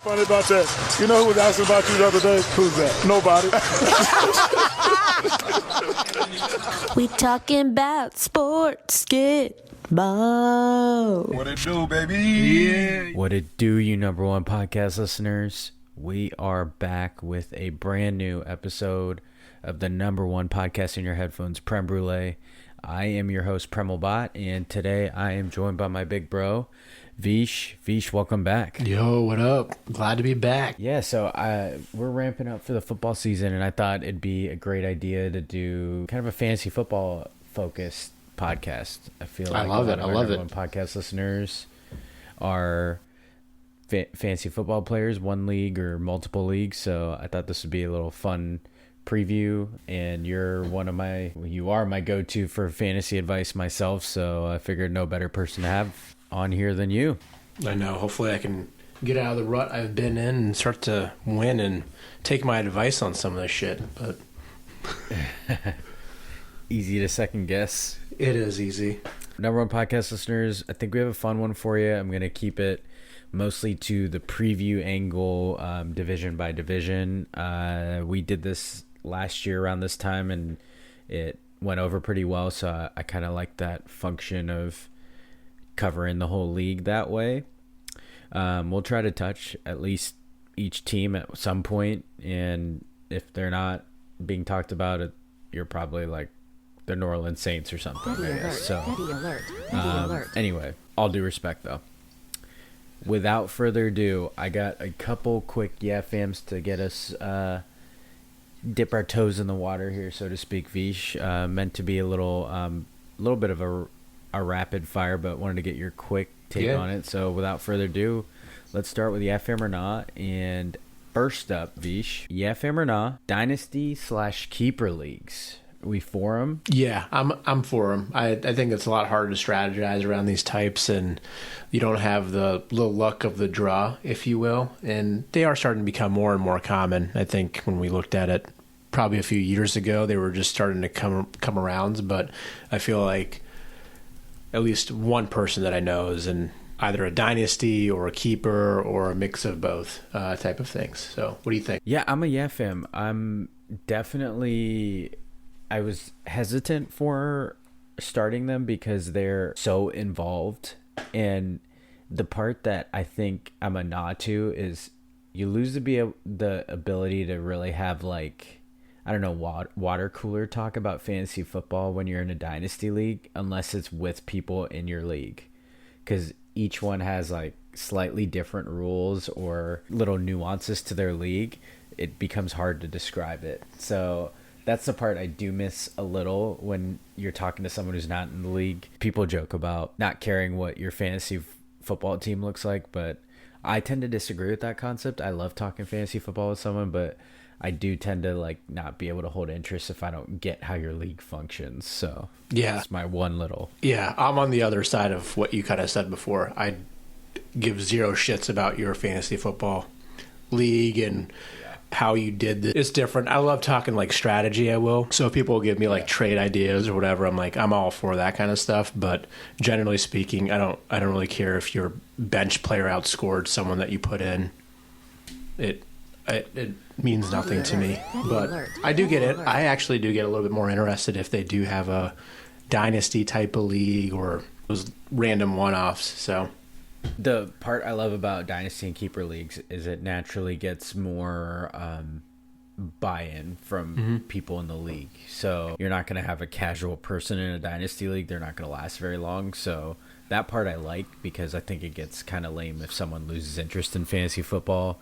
Funny about that. You know who was asking about you the other day? Who's that? Nobody. We talking about sports, get ball. What it do, baby? Yeah. What it do, you number one podcast listeners? We are back with a brand new episode of the number one podcast in your headphones, Prem Brulee. I am your host, Premal Bhatt, and today I am joined by my big bro, Vish. Vish, welcome back. Yo, what up? Glad to be back. Yeah, so we're ramping up for the football season, and I thought it'd be a great idea to do kind of a fantasy football focused podcast. I feel like I love it. Podcast listeners are fantasy football players, one league or multiple leagues. So I thought this would be a little fun preview, and you are my go-to for fantasy advice myself. So I figured no better person to have on here than you. I know. Hopefully I can get out of the rut I've been in and start to win and take my advice on some of this shit. But easy to second guess. It is easy. Number one podcast listeners, I think we have a fun one for you. I'm going to keep it mostly to the preview angle, division by division. We did this last year around this time, and it went over pretty well. So I kind of like that function of covering the whole league that way. We'll try to touch at least each team at some point, and if they're not being talked about, you're probably like the New Orleans Saints or something. Anyway, all due respect though. Without further ado, I got a couple quick fams to get us dip our toes in the water here, so to speak. Vish, meant to be a little bit of a rapid fire, but wanted to get your quick take on it. So without further ado, let's start with fam or not. And first up, Vish, fam or not, dynasty / keeper leagues. We for them? Yeah, I'm for them. I think it's a lot harder to strategize around these types, and you don't have the little luck of the draw, if you will. And they are starting to become more and more common. I think when we looked at it probably a few years ago, they were just starting to come around. But I feel like at least one person that I know is in either a dynasty or a keeper or a mix of both type of things. So what do you think? Yeah, I'm a fam. I was hesitant for starting them because they're so involved. And the part that I think I'm a nod to is you lose the ability to really have, like, I don't know, water cooler talk about fantasy football when you're in a dynasty league, unless it's with people in your league. Because each one has like slightly different rules or little nuances to their league. It becomes hard to describe it. So that's the part I do miss a little when you're talking to someone who's not in the league. People joke about not caring what your fantasy football team looks like, but I tend to disagree with that concept. I love talking fantasy football with someone, but I do tend to like not be able to hold interest if I don't get how your league functions. So yeah, that's my one little. Yeah, I'm on the other side of what you kind of said before. I give zero shits about your fantasy football league and how you did this. It's different. I love talking like strategy. I will. So if people give me like trade ideas or whatever, I'm all for that kind of stuff. But generally speaking, I don't really care if your bench player outscored someone that you put in. It means nothing to me. But I do get it. I actually do get a little bit more interested if they do have a dynasty type of league or those random one-offs. So the part I love about dynasty and keeper leagues is it naturally gets more buy-in from people in the league. So you're not going to have a casual person in a dynasty league. They're not going to last very long. So that part I like, because I think it gets kind of lame if someone loses interest in fantasy football.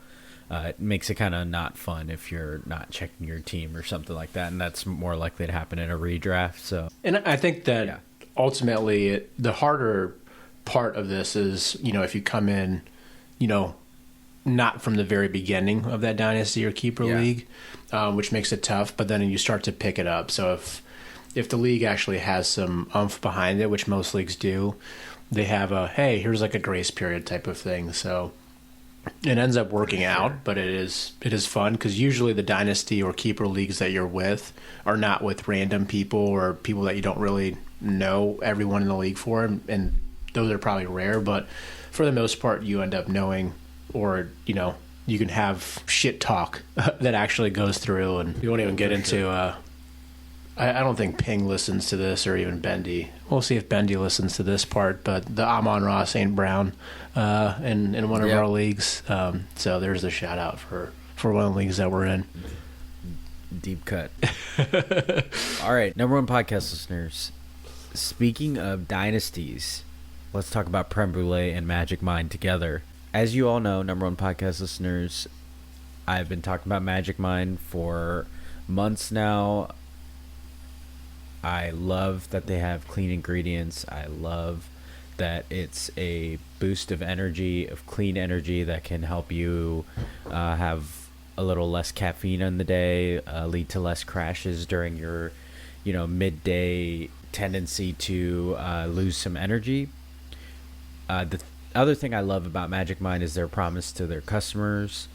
It makes it kind of not fun if you're not checking your team or something like that, and that's more likely to happen in a redraft. So, and I think that ultimately the harder part of this is, if you come in, not from the very beginning of that dynasty or keeper league, which makes it tough, but then you start to pick it up. So if the league actually has some oomph behind it, which most leagues do, they have hey, here's like a grace period type of thing. So it ends up working out, but it is fun because usually the dynasty or keeper leagues that you're with are not with random people or people that you don't really know everyone in the league for, and those are probably rare, but for the most part you end up knowing or you can have shit talk that actually goes through, and we won't even get into. I don't think Ping listens to this, or even Bendy. We'll see if Bendy listens to this part. But the Amon-Ra St. Brown in one of our leagues. So there's a shout out for one of the leagues that we're in. Deep cut. All right, number one podcast listeners. Speaking of dynasties, let's talk about Prem Brulee and Magic Mind together. As you all know, number one podcast listeners, I've been talking about Magic Mind for months now. I love that they have clean ingredients. I love that it's a boost of energy, of clean energy that can help you have a little less caffeine in the day, lead to less crashes during your, midday tendency to lose some energy. The other thing I love about Magic Mind is their promise to their customers.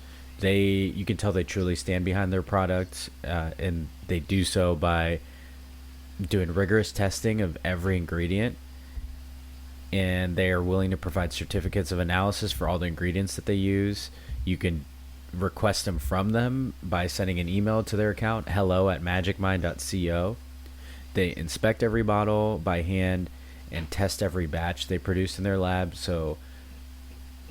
You can tell they truly stand behind their product, and they do so by doing rigorous testing of every ingredient, and they are willing to provide certificates of analysis for all the ingredients that they use. You can request them from them by sending an email to their account, hello@magicmind.co. They inspect every bottle by hand and test every batch they produce in their lab. So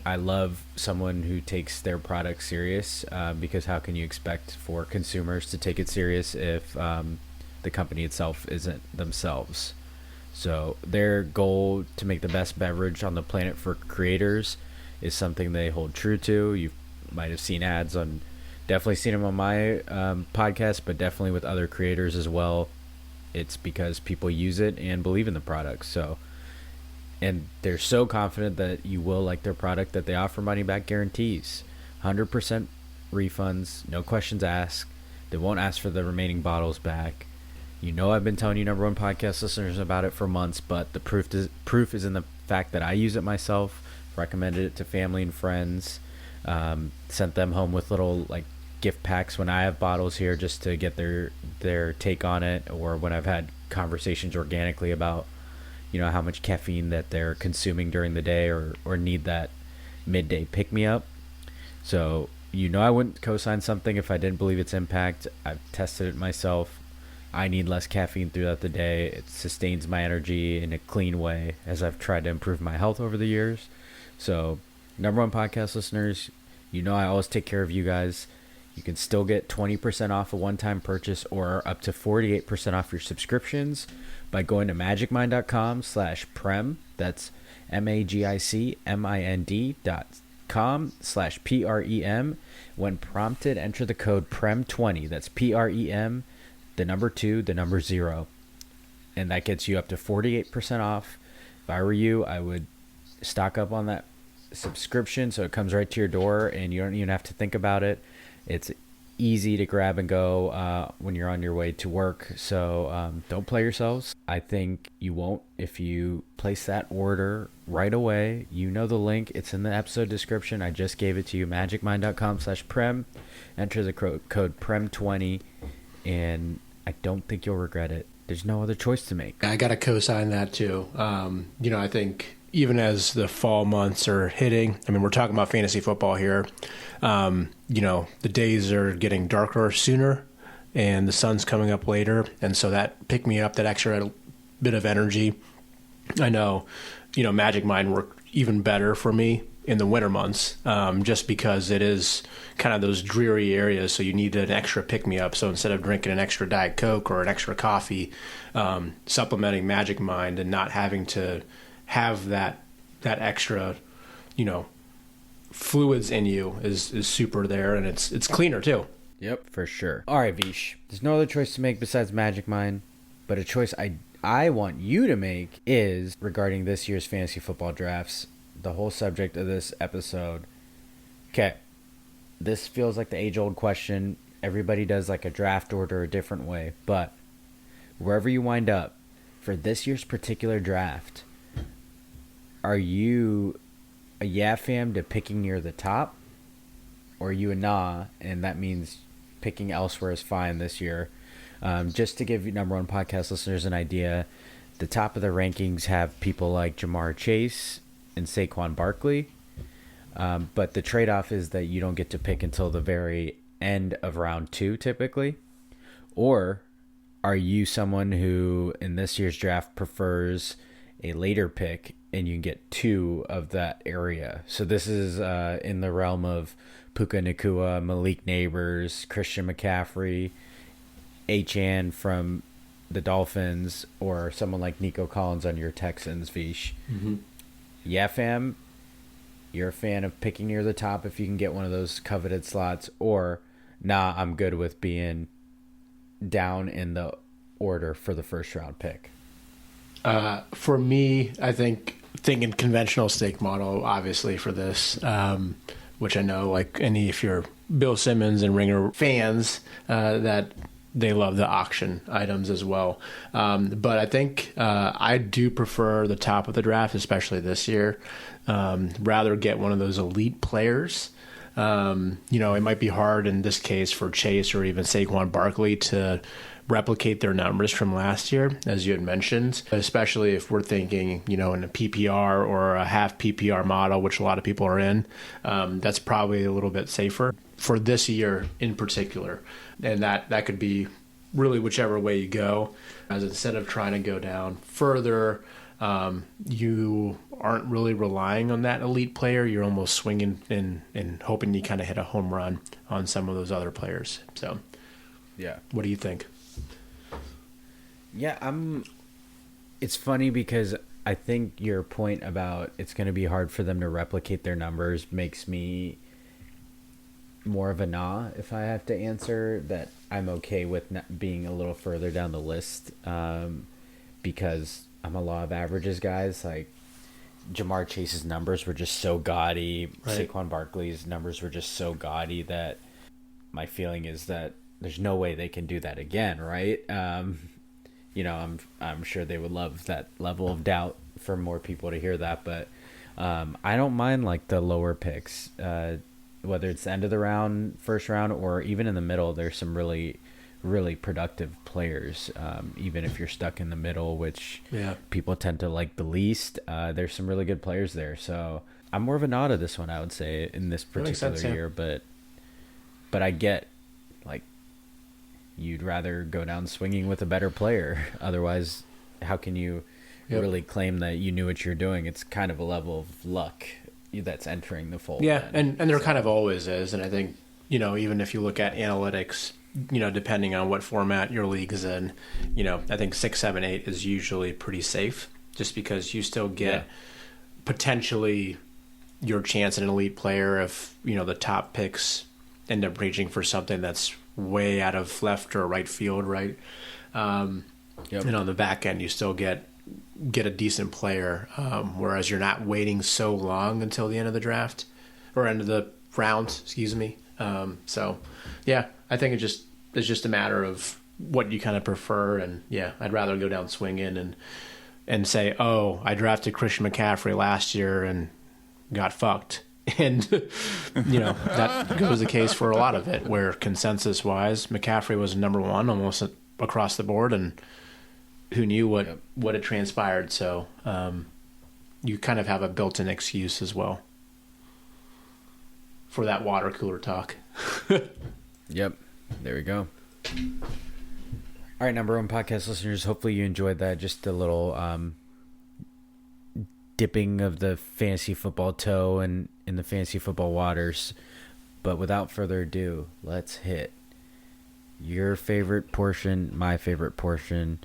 I love someone who takes their product serious, because how can you expect for consumers to take it serious if the company itself isn't themselves? So their goal to make the best beverage on the planet for creators is something they hold true to. You might have seen ads definitely seen them on my podcast, but definitely with other creators as well. It's because people use it and believe in the product. So, and they're so confident that you will like their product that they offer money back guarantees, 100% refunds, no questions asked. They won't ask for the remaining bottles back. I've been telling you number one podcast listeners about it for months, but the proof is in the fact that I use it myself, recommended it to family and friends, sent them home with little gift packs when I have bottles here just to get their take on it, or when I've had conversations organically about how much caffeine that they're consuming during the day, or need that midday pick-me-up. So I wouldn't co-sign something if I didn't believe its impact. I've tested it myself. I need less caffeine throughout the day. It sustains my energy in a clean way, as I've tried to improve my health over the years. So, number one podcast listeners, I always take care of you guys. You can still get 20% off a one-time purchase, or up to 48% off your subscriptions by going to magicmind.com/prem. That's magicmind.com/PREM. When prompted, enter the code PREM20. That's PREM, the number 2, the number 0. And that gets you up to 48% off. If I were you, I would stock up on that subscription so it comes right to your door and you don't even have to think about it. It's easy to grab and go when you're on your way to work. So don't play yourselves. I think you won't if you place that order right away. The link. It's in the episode description. I just gave it to you. magicmind.com/prem. Enter the code PREM20, and I don't think you'll regret it. There's no other choice to make. I got to co-sign that too. I think even as the fall months are hitting, we're talking about fantasy football here. The days are getting darker sooner and the sun's coming up later. And so that pick me up, that extra bit of energy. I know, Magic Mind worked even better for me in the winter months, just because it is kind of those dreary areas. So you need an extra pick me up. So instead of drinking an extra Diet Coke or an extra coffee, supplementing Magic Mind and not having to have that extra, fluids in you is super there, and it's cleaner too. Yep, for sure. All right, Vish. There's no other choice to make besides Magic Mind, but a choice I want you to make is regarding this year's fantasy football drafts, the whole subject of this episode. Okay, this feels like the age-old question. Everybody does a draft order a different way, but wherever you wind up for this year's particular draft, are you a yeah fam to picking near the top, or are you a nah, and that means picking elsewhere is fine this year? Just to give you number one podcast listeners an idea, the top of the rankings have people like Jamar Chase and Saquon Barkley. But the trade-off is that you don't get to pick until the very end of round 2 typically. Or are you someone who in this year's draft prefers a later pick and you can get 2 of that area? So this is in the realm of Puka Nakua, Malik Neighbors, Christian McCaffrey, Achan from the Dolphins, or someone like Nico Collins on your Texans, Vish. Mm-hmm. Yeah, fam, you're a fan of picking near the top if you can get one of those coveted slots, or nah, I'm good with being down in the order for the first round pick. For me, I think thinking conventional stake model, obviously, for this, which I know, like, if you're Bill Simmons and Ringer fans, that they love the auction items as well. But I think I do prefer the top of the draft, especially this year. Rather get one of those elite players. It might be hard in this case for Chase or even Saquon Barkley to replicate their numbers from last year, as you had mentioned, especially if we're thinking, in a PPR or a half PPR model, which a lot of people are in. That's probably a little bit safer for this year in particular. And that could be really whichever way you go, as instead of trying to go down further, you aren't really relying on that elite player. You're almost swinging and hoping you kind of hit a home run on some of those other players. So, yeah. What do you think? Yeah, it's funny because I think your point about it's going to be hard for them to replicate their numbers makes me more of a nah if I have to answer that. I'm okay with not being a little further down the list, because I'm a law of averages, guys. Like, Jamar Chase's numbers were just so gaudy. Right. Saquon Barkley's numbers were just so gaudy that my feeling is that there's no way they can do that again, right? I'm sure they would love that level of doubt for more people to hear that, but I don't mind like the lower picks, whether it's the end of the round, first round, or even in the middle. There's some really, really productive players, even if you're stuck in the middle, which people tend to like the least. There's some really good players there, so I'm more of a nod to this one, I would say, in this particular year. But I get, like, you'd rather go down swinging with a better player. Otherwise, how can you really claim that you knew what you're doing? It's kind of a level of luck that's entering the fold. Yeah, and there kind of always is. And I think, even if you look at analytics, depending on what format your league is in, I think 6, 7, 8 is usually pretty safe, just because you still get potentially your chance at an elite player if, the top picks end up reaching for something that's way out of left or right field, right? And on the back end, you still get a decent player, whereas you're not waiting so long until the end of the draft or end of the round, excuse me. So, yeah, I think it's just a matter of what you kind of prefer. And I'd rather go down swinging and say, oh, I drafted Christian McCaffrey last year and got fucked. And, that was the case for a lot of it, where consensus-wise, McCaffrey was number one almost across the board, and who knew what had transpired. So you kind of have a built-in excuse as well for that water cooler talk. Yep. There we go. All right, number one podcast listeners, hopefully you enjoyed that. Just a little dipping of the fantasy football toe and in the fantasy football waters. But without further ado, let's hit your favorite portion, my favorite portion.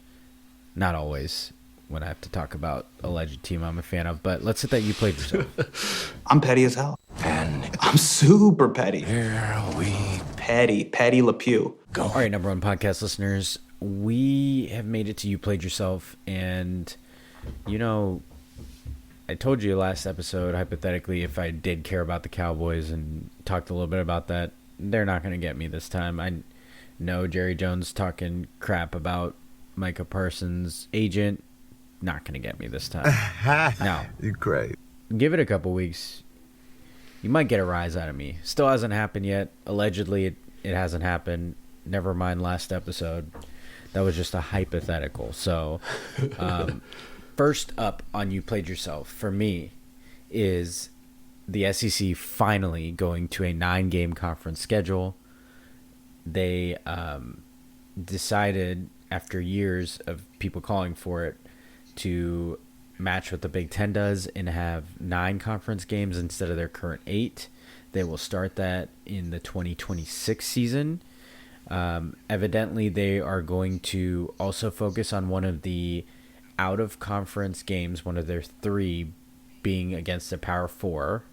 Not always when I have to talk about a alleged team I'm a fan of, but let's hit that you played yourself. I'm petty as hell. And I'm super petty. Here we Petty Le Pew. go. All right, number one podcast listeners, we have made it to You Played Yourself, and I told you last episode, hypothetically, if I did care about the Cowboys and talked a little bit about that, they're not going to get me this time. I know Jerry Jones talking crap about Micah Parsons' agent, not going to get me this time. Now, You're great. give it a couple weeks. You might get a rise out of me. Still hasn't happened yet. Allegedly, it hasn't happened. Never mind last episode. That was just a hypothetical. So, first up on You Played Yourself for me is the SEC finally going to a 9-game conference schedule. They decided, after years of people calling for it, to match what the Big Ten does and have 9 conference games instead of their current 8. They will start that in the 2026 season. Evidently, they are going to also focus on one of the out-of-conference games, one of their 3 being against the Power 4.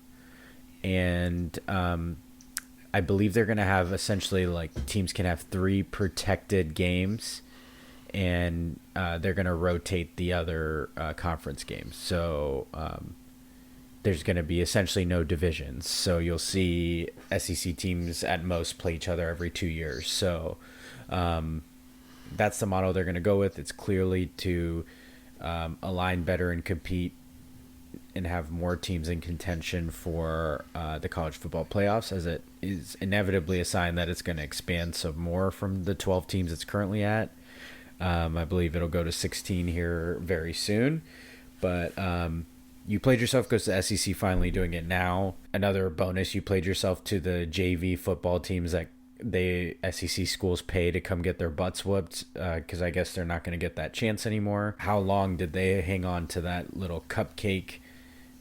And I believe they're going to have essentially, like, teams can have 3 protected games, and they're going to rotate the other conference games. So there's going to be essentially no divisions. So you'll see SEC teams at most play each other every 2 years. So that's the model they're going to go with. It's clearly to align better and compete and have more teams in contention for the college football playoffs, as it is inevitably a sign that it's going to expand some more from the 12 teams it's currently at. I believe it'll go to 16 here very soon. But you played yourself goes to the SEC finally doing it now. Another bonus, you played yourself to the JV football teams that the SEC schools pay to come get their butts whooped, because I guess they're not going to get that chance anymore. How long did they hang on to that little cupcake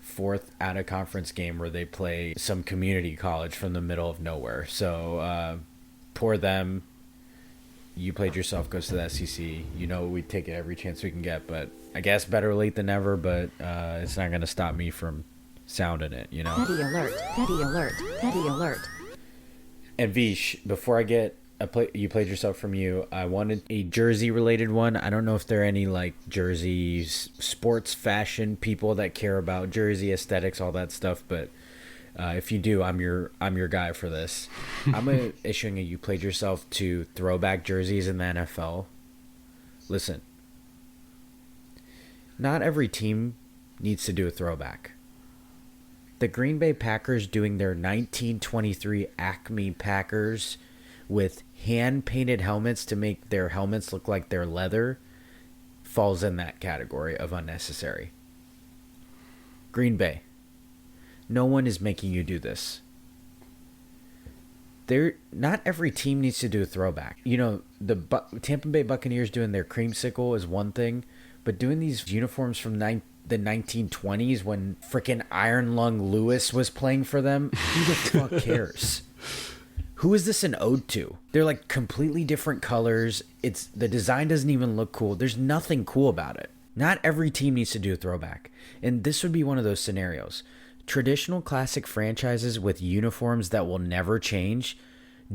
4th out-of-conference game where they play some community college from the middle of nowhere? So poor them. You played yourself goes to the SEC. You know we take it every chance we can get, but I guess better late than never, but it's not going to stop me from sounding it, you know? Petty alert, petty alert, petty alert. And Vish, before I get you played yourself from you, I wanted a jersey related one. I don't know if there are any like jerseys, sports fashion people that care about jersey aesthetics, all that stuff, but if you do, I'm your guy for this. I'm issuing a you played yourself to throwback jerseys in the NFL. Listen, not every team needs to do a throwback. The Green Bay Packers doing their 1923 Acme Packers with hand-painted helmets to make their helmets look like they're leather falls in that category of unnecessary. Green Bay. No one is making you do this. Not every team needs to do a throwback. You know, the Tampa Bay Buccaneers doing their creamsicle is one thing, but doing these uniforms from the 1920s when frickin' Iron Lung Lewis was playing for them, who the fuck cares? Who is this an ode to? They're like completely different colors. The design doesn't even look cool. There's nothing cool about it. Not every team needs to do a throwback. And this would be one of those scenarios. Traditional classic franchises with uniforms that will never change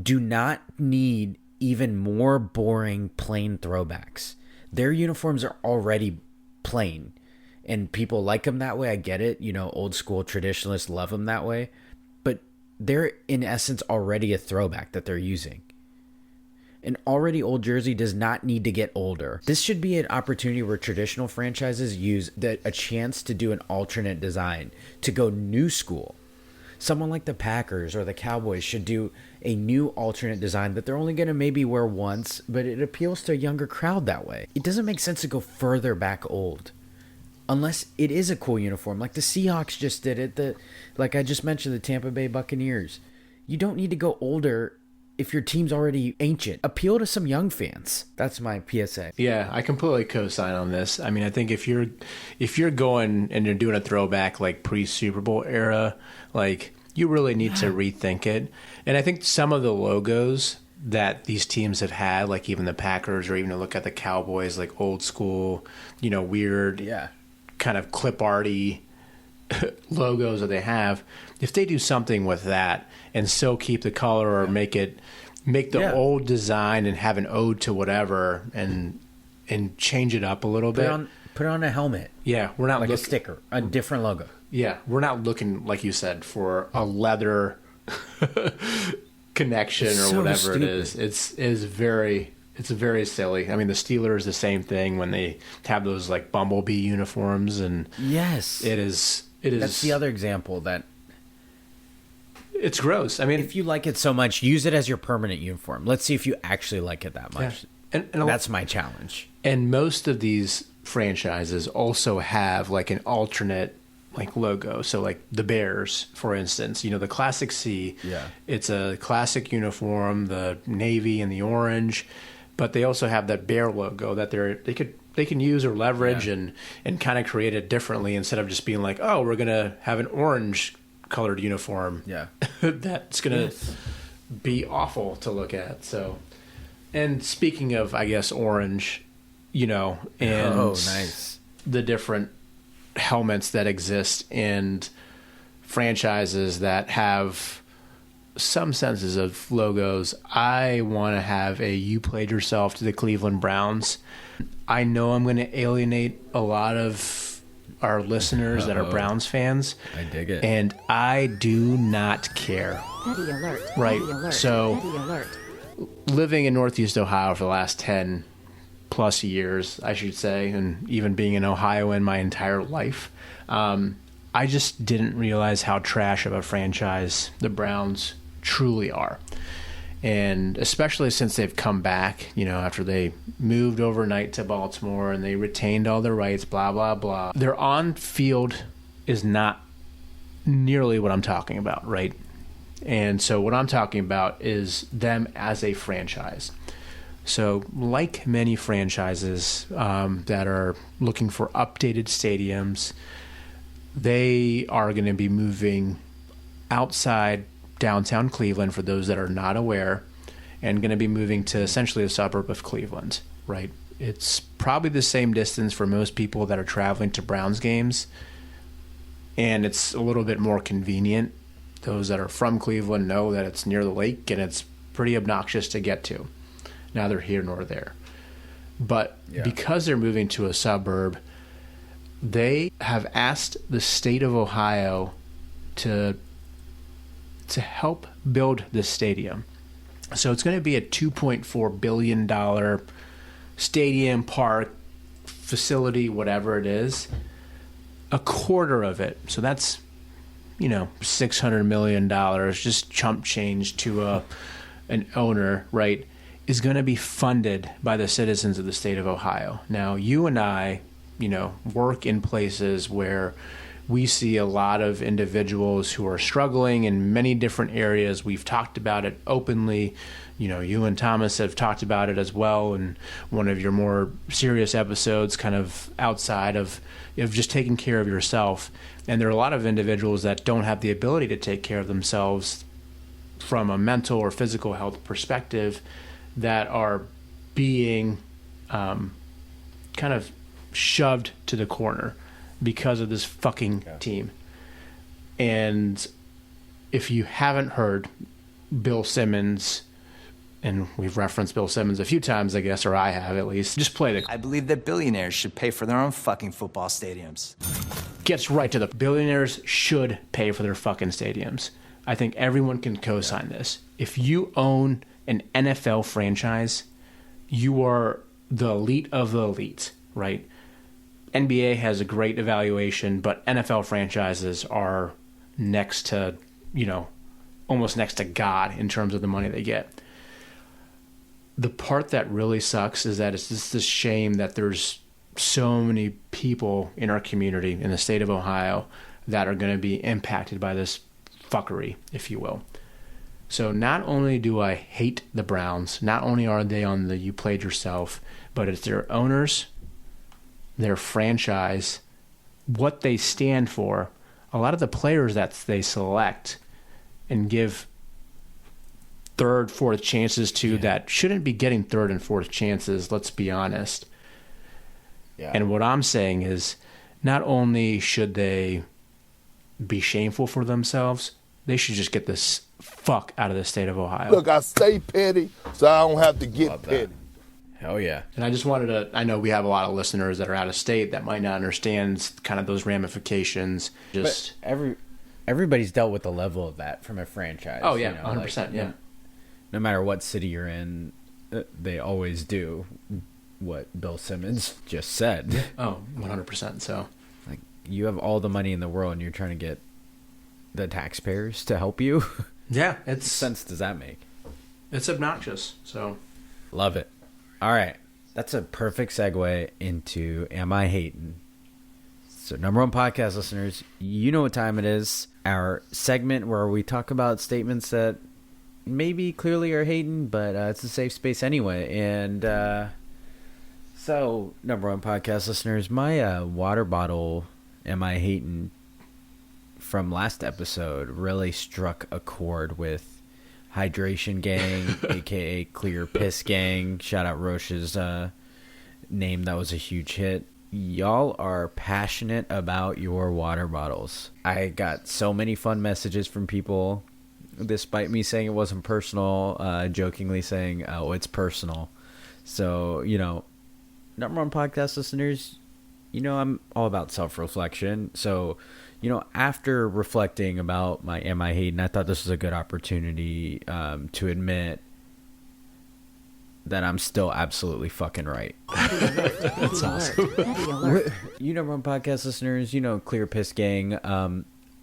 do not need even more boring plain throwbacks. Their uniforms are already plain, and people like them that way. I get it. You know, old school traditionalists love them that way. But they're, in essence, already a throwback that they're using. An already old jersey does not need to get older. This should be an opportunity where traditional franchises use a chance to do an alternate design, to go new school. Someone like the Packers or the Cowboys should do a new alternate design that they're only going to maybe wear once, but it appeals to a younger crowd that way. It doesn't make sense to go further back old. Unless it is a cool uniform, like the Seahawks just did it. Like I just mentioned, the Tampa Bay Buccaneers. You don't need to go older if your team's already ancient. Appeal to some young fans. That's my PSA. Yeah, I completely co-sign on this. I mean, I think if you're going and you're doing a throwback like pre-Super Bowl era, like you really need to rethink it. And I think some of the logos that these teams have had, like even the Packers, or even to look at the Cowboys, like old school, you know, weird, kind of clip arty logos that they have, if they do something with that and still keep the color or make the old design and have an ode to whatever and change it up a little bit. Put on a helmet. Yeah, we're not like a sticker, a different logo. Yeah, we're not looking, like you said, for a leather connection or whatever stupid. It is. It's very silly. I mean, the Steelers the same thing when they have those like bumblebee uniforms, and yes, it is. That's the other example that it's gross. I mean, if you like it so much, use it as your permanent uniform. Let's see if you actually like it that much. Yeah. And that's my challenge. And most of these franchises also have like an alternate like logo. So like the Bears, for instance, you know, the classic C, it's a classic uniform, the navy and the orange, but they also have that bear logo that they can use or leverage and kind of create it differently instead of just being like, oh, we're going to have an orange colored uniform. Yeah. That's going to be awful to look at. So, and speaking of, I guess, orange, you know, and the different helmets that exist and franchises that have some senses of logos, I want to have a "You played yourself" to the Cleveland Browns. I know I'm going to alienate a lot of our listeners that are Browns fans. I dig it. And I do not care. Petty alert. Right. Petty alert. So, Petty alert. living in Northeast Ohio for the last 10 plus years, I should say, and even being an Ohioan my entire life, I just didn't realize how trash of a franchise the Browns truly are. And especially since they've come back, you know, after they moved overnight to Baltimore and they retained all their rights, blah, blah, blah. Their on-field is not nearly what I'm talking about, right? And so what I'm talking about is them as a franchise. So like many franchises that are looking for updated stadiums, they are going to be moving outside downtown Cleveland, for those that are not aware, and going to be moving to essentially a suburb of Cleveland, right? It's probably the same distance for most people that are traveling to Browns games, and it's a little bit more convenient. Those that are from Cleveland know that it's near the lake, and it's pretty obnoxious to get to. Neither here nor there. But because they're moving to a suburb, they have asked the state of Ohio to help build this stadium. So it's going to be a $2.4 billion stadium, park, facility, whatever it is. A quarter of it, so that's, you know, $600 million, just chump change to an owner, right, is going to be funded by the citizens of the state of Ohio. Now, you and I, you know, work in places where we see a lot of individuals who are struggling in many different areas. We've talked about it openly. You know, you and Thomas have talked about it as well in one of your more serious episodes, kind of outside of just taking care of yourself. And there are a lot of individuals that don't have the ability to take care of themselves from a mental or physical health perspective that are being kind of shoved to the corner because of this fucking team. And if you haven't heard, Bill Simmons, and we've referenced Bill Simmons a few times, I guess, or I have at least, just play the... I believe that billionaires should pay for their own fucking football stadiums. Gets right to the billionaires should pay for their fucking stadiums. I think everyone can co-sign this. If you own an NFL franchise, you are the elite of the elite, right? NBA has a great evaluation, but NFL franchises are next to, you know, almost next to God in terms of the money they get. The part that really sucks is that it's just a shame that there's so many people in our community in the state of Ohio that are going to be impacted by this fuckery, if you will. So not only do I hate the Browns, not only are they on the "you played yourself," but it's their owners, their franchise, what they stand for, a lot of the players that they select and give third, fourth chances to that shouldn't be getting third and fourth chances, let's be honest. Yeah. And what I'm saying is, not only should they be shameful for themselves, they should just get this fuck out of the state of Ohio. Look, I stay petty, so I don't have to get petty. Hell yeah. And I just wanted to, I know we have a lot of listeners that are out of state that might not understand kind of those ramifications. Just but everybody's dealt with the level of that from a franchise. Oh, yeah, you know, 100%, like, yeah. No matter what city you're in, they always do what Bill Simmons just said. Oh, 100%. So, like, you have all the money in the world and you're trying to get the taxpayers to help you. Yeah, what sense does that make? It's obnoxious. So, love it. All right, that's a perfect segue into Am I Hatin? So, number one podcast listeners, you know what time it is. Our segment where we talk about statements that maybe clearly are hating, but it's a safe space anyway. And so, number one podcast listeners, my water bottle, Am I Hatin' from last episode, really struck a chord with Hydration Gang, a.k.a. Clear Piss Gang. Shout out Roche's name. That was a huge hit. Y'all are passionate about your water bottles. I got so many fun messages from people, despite me saying it wasn't personal, jokingly saying, oh, it's personal. So, number one podcast listeners, I'm all about self-reflection. So, after reflecting about my Am I Hatin', I thought this was a good opportunity to admit that I'm still absolutely fucking right. That's awesome. Number one podcast listeners, Clear Piss Gang.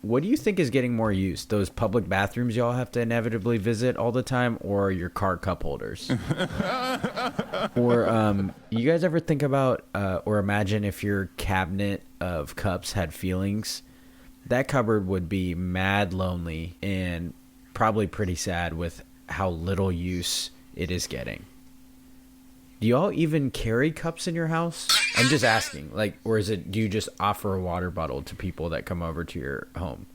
What do you think is getting more use? Those public bathrooms y'all have to inevitably visit all the time, or your car cup holders? Or you guys ever think about or imagine if your cabinet of cups had feelings? That cupboard would be mad lonely and probably pretty sad with how little use it is getting. Do y'all even carry cups in your house? I'm just asking, or do you just offer a water bottle to people that come over to your home?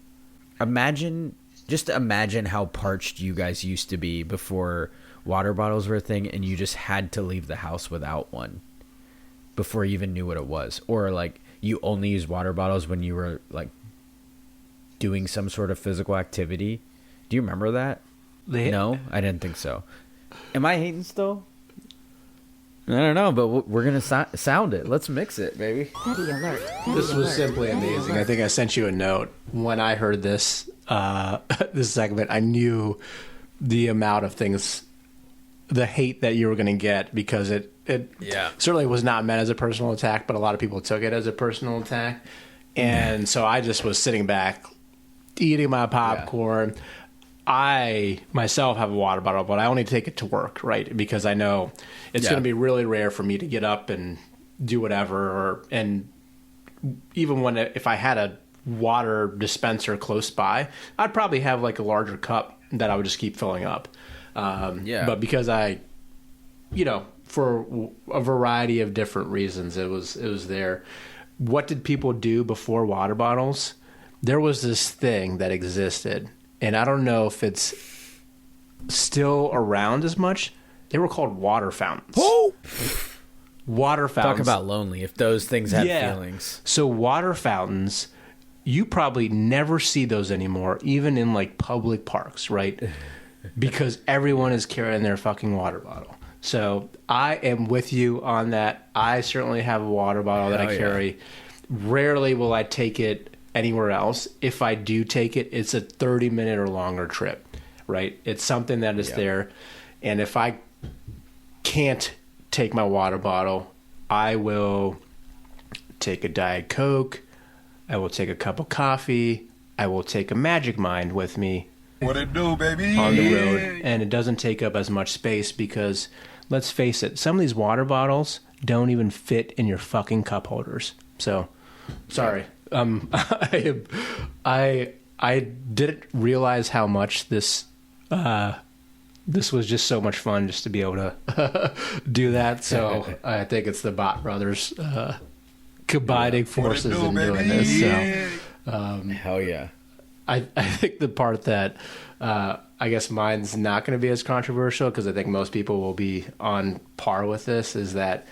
Imagine how parched you guys used to be before water bottles were a thing and you just had to leave the house without one before you even knew what it was. Or you only use water bottles when you were doing some sort of physical activity. Do you remember that? No, I didn't think so. Am I hating still? I don't know, but we're going to sound it. Let's mix it, baby. Petty alert. This was simply amazing. I think I sent you a note when I heard this this segment. I knew the amount of things, the hate that you were going to get, because it certainly was not meant as a personal attack, but a lot of people took it as a personal attack. And so I just was sitting back, eating my popcorn. Yeah. I myself have a water bottle, but I only take it to work, right? Because I know it's going to be really rare for me to get up and do whatever. And even if I had a water dispenser close by, I'd probably have a larger cup that I would just keep filling up. But because for a variety of different reasons, it was there. What did people do before water bottles? There was this thing that existed. And I don't know if it's still around as much. They were called water fountains. Oh! Water fountains. Talk about lonely, if those things have feelings. So water fountains, you probably never see those anymore, even in public parks, right? Because everyone is carrying their fucking water bottle. So I am with you on that. I certainly have a water bottle that I carry. Rarely will I take it anywhere else. If I do take it, it's a 30-minute or longer trip, right? It's something that is there. And if I can't take my water bottle, I will take a Diet Coke. I will take a cup of coffee. I will take a Magic Mind with me. What it do, baby? On the road. And it doesn't take up as much space because, let's face it, some of these water bottles don't even fit in your fucking cup holders. So, sorry. I didn't realize how much this was just so much fun just to be able to do that. So I think it's the Bhatt brothers combining forces in doing this. So hell yeah. I think the part that I guess mine's not going to be as controversial, because I think most people will be on par with this, is that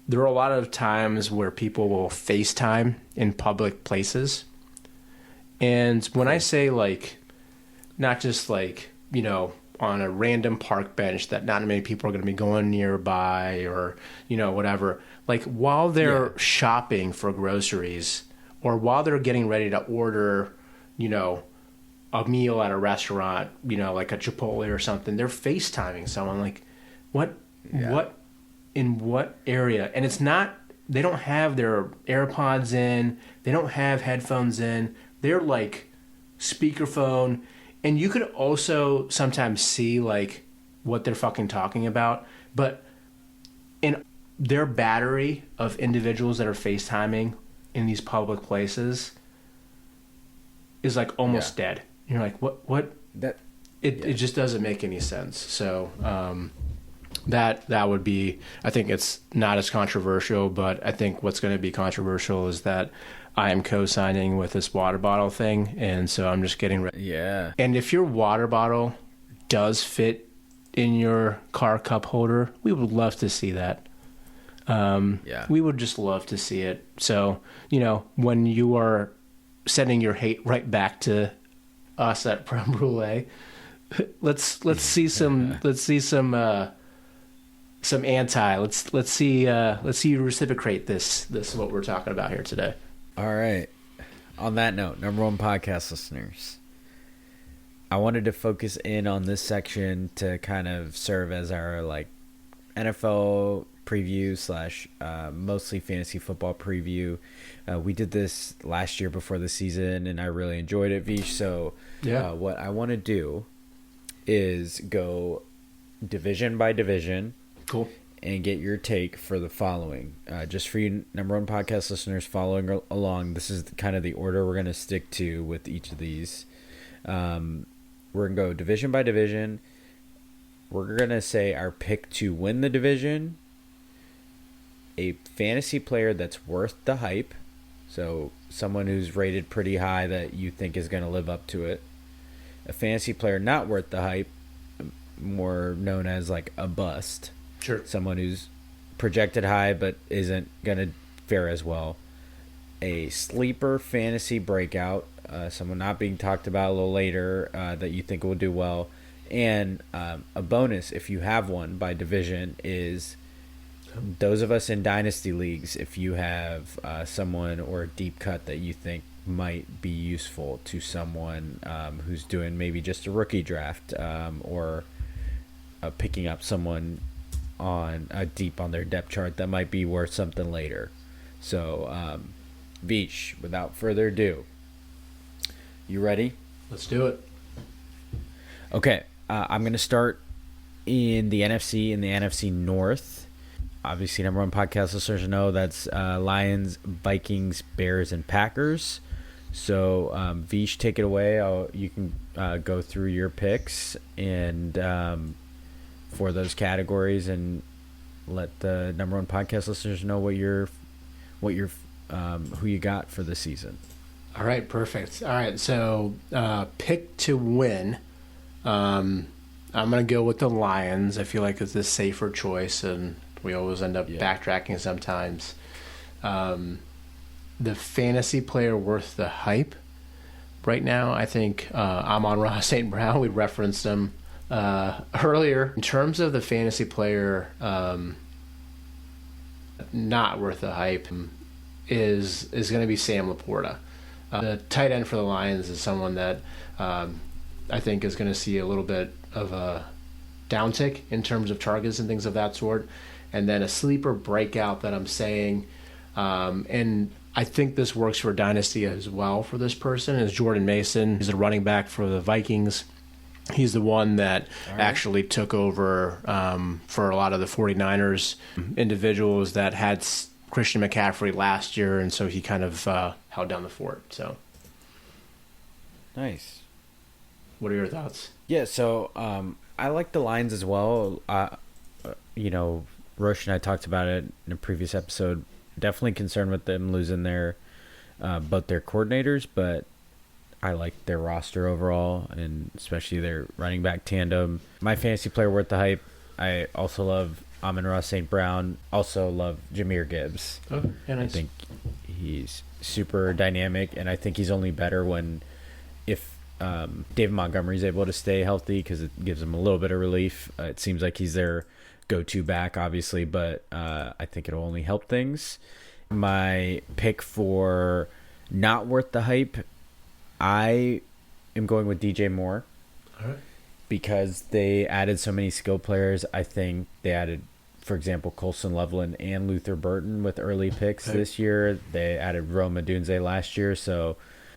there are a lot of times where people will FaceTime in public places. And when I say not just on a random park bench that not many people are going to be going nearby, or, whatever, while they're shopping for groceries, or while they're getting ready to order, a meal at a restaurant, like a Chipotle or something, they're FaceTiming someone. What in what area? And it's not, they don't have their AirPods in, they don't have headphones in, they're speakerphone, and you could also sometimes see what they're fucking talking about, but in their battery of individuals that are FaceTiming in these public places is like almost dead. You're like, what? It just doesn't make any sense. So that would be, I think it's not as controversial, but I think what's going to be controversial is that I am co-signing with this water bottle thing, and so I'm just getting ready. Yeah. And if your water bottle does fit in your car cup holder, we would love to see that. We would just love to see it. So, when you are sending your hate right back to us at Creme Brulee, let's see some anti. Let's see you reciprocate this what we're talking about here today. All right. On that note, number one podcast listeners, I wanted to focus in on this section to kind of serve as our NFL preview / mostly fantasy football preview. We did this last year before the season, and I really enjoyed it, Vish. So what I want to do is go division by division. Cool. And get your take for the following. Just for you number one podcast listeners following along, this is kind of the order we're going to stick to with each of these. We're going to go division by division. We're going to say our pick to win the division, a fantasy player that's worth the hype, so someone who's rated pretty high that you think is going to live up to it, a fantasy player not worth the hype, more known as like a bust. Sure. Someone who's projected high but isn't going to fare as well. A sleeper fantasy breakout, someone not being talked about a little later that you think will do well. And a bonus, if you have one by division, is those of us in dynasty leagues, if you have someone or a deep cut that you think might be useful to someone who's doing maybe just a rookie draft or picking up someone on deep on their depth chart that might be worth something later. So Vish, without further ado, you ready? Let's do it. Okay, I'm going to start in the NFC North. Obviously, number one podcast listeners know that's Lions, Vikings, Bears, and Packers. So Vish, take it away. You can go through your picks and for those categories, and let the number one podcast listeners know what you're who you got for the season. All right, perfect. All right, so pick to win. I'm gonna go with the Lions. I feel like it's a safer choice, and we always end up backtracking sometimes. The fantasy player worth the hype right now, I think Amon-Ra St. Brown. We referenced him earlier. In terms of the fantasy player not worth the hype is going to be Sam Laporta. The tight end for the Lions is someone that I think is going to see a little bit of a downtick in terms of targets and things of that sort. And then a sleeper breakout that I'm saying, and I think this works for Dynasty as well for this person, is Jordan Mason. He's a running back for the Vikings. He's the one that actually took over for a lot of the 49ers individuals that had Christian McCaffrey last year, and so he kind of held down the fort. So, nice. What are your thoughts? Yeah, so I like the Lions as well. Roche and I talked about it in a previous episode. Definitely concerned with them losing both their coordinators, but I like their roster overall, and especially their running back tandem. My fantasy player worth the hype. I also love Amon-Ra St. Brown. Also love Jahmyr Gibbs. Oh, yeah, nice. I think he's super dynamic, and I think he's only better if David Montgomery's able to stay healthy, because it gives him a little bit of relief. It seems like he's their go-to back, obviously, but I think it'll only help things. My pick for not worth the hype, I am going with DJ Moore. All right. Because they added so many skill players. I think they added, for example, Colson Loveland and Luther Burton with early picks this year. They added Rome Odunze last year,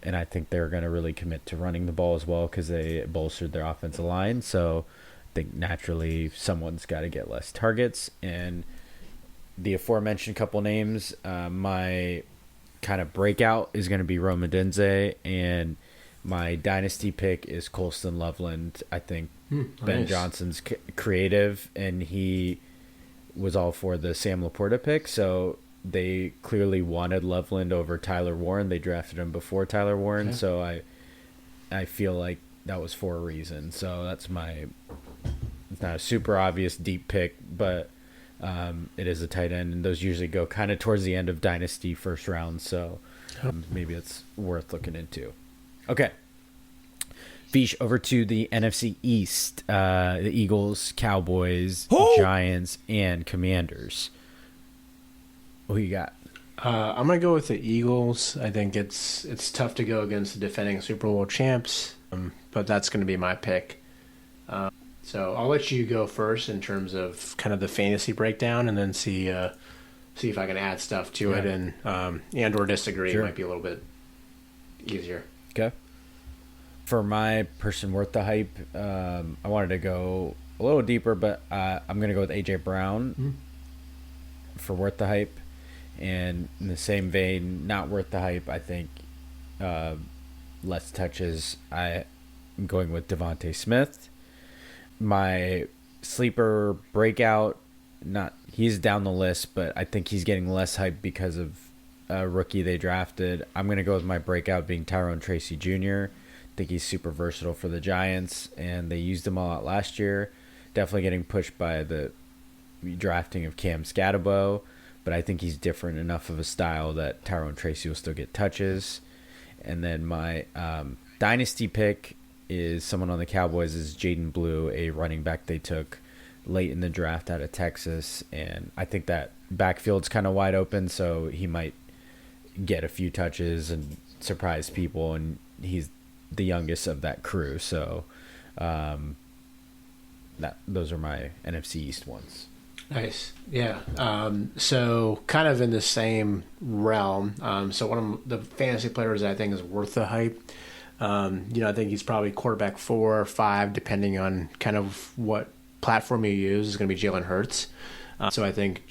and I think they're going to really commit to running the ball as well, because they bolstered their offensive line. So I think naturally someone's got to get less targets. And the aforementioned couple names, my kind of breakout is going to be Roma Denze, and my dynasty pick is Colston Loveland. I think Ben Johnson's creative, and he was all for the Sam Laporta pick, so they clearly wanted Loveland over Tyler Warren. They drafted him before Tyler Warren, so I feel like that was for a reason. So that's it's not a super obvious deep pick, but it is a tight end, and those usually go kind of towards the end of dynasty first round, so maybe it's worth looking into. Okay. Vish, over to the NFC East, the Eagles, Cowboys, Giants, and Commanders. What you got? I'm going to go with the Eagles. I think it's tough to go against the defending Super Bowl champs, but that's going to be my pick. So I'll let you go first in terms of kind of the fantasy breakdown, and then see if I can add stuff to it, and or disagree. Sure. It might be a little bit easier. Okay. For my person worth the hype, I wanted to go a little deeper, but I'm going to go with A.J. Brown for worth the hype. And in the same vein, not worth the hype, I think less touches. I'm going with Devontae Smith. My sleeper breakout, he's down the list, but I think he's getting less hype because of a rookie they drafted. I'm going to go with my breakout being Tyrone Tracy Jr. I think he's super versatile for the Giants, and they used him a lot last year. Definitely getting pushed by the drafting of Cam Scatterbo, but I think he's different enough of a style that Tyrone Tracy will still get touches. And then my dynasty pick is someone on the Cowboys, is Jaden Blue, a running back they took late in the draft out of Texas, and I think that backfield's kind of wide open, so he might get a few touches and surprise people, and he's the youngest of that crew, so those are my NFC East ones. Nice. Yeah. So kind of in the same realm. So one of the fantasy players that I think is worth the hype. I think he's probably quarterback 4 or 5, depending on kind of what platform you use, is going to be Jalen Hurts. So I think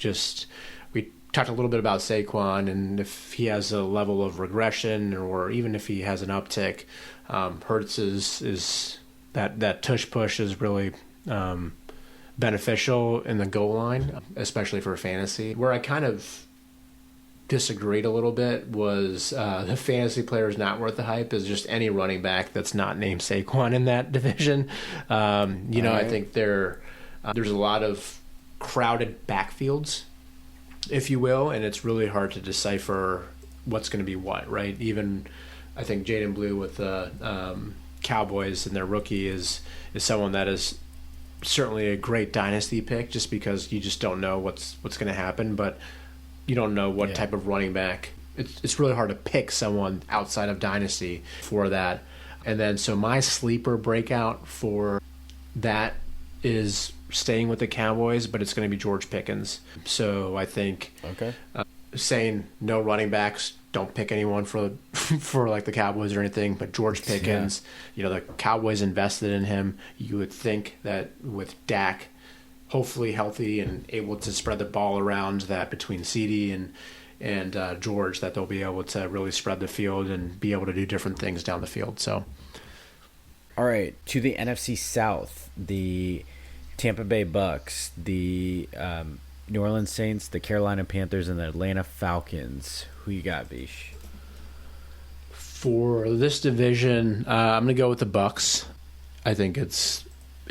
we talked a little bit about Saquon, and if he has a level of regression, or even if he has an uptick, Hurts is that tush push is really beneficial in the goal line, especially for fantasy. Where I kind of disagreed a little bit was the fantasy player is not worth the hype is just any running back that's not named Saquon in that division. I think there's a lot of crowded backfields, if you will, and it's really hard to decipher what's going to be what, right? Even I think Jaden Blue with the Cowboys and their rookie is someone that is certainly a great dynasty pick, just because you just don't know what's going to happen, but you don't know what type of running back. It's really hard to pick someone outside of dynasty for that. And then so my sleeper breakout for that is staying with the Cowboys, but it's going to be George Pickens. So I think saying no running backs, don't pick anyone for like the Cowboys or anything, but George Pickens, the Cowboys invested in him. You would think that with Dak hopefully healthy and able to spread the ball around, that between CD and George, that they'll be able to really spread the field and be able to do different things down the field. So, all right, to the NFC South, the Tampa Bay Bucks, the New Orleans Saints, the Carolina Panthers, and the Atlanta Falcons. Who you got, Vish? For this division, I'm going to go with the Bucks. I think it's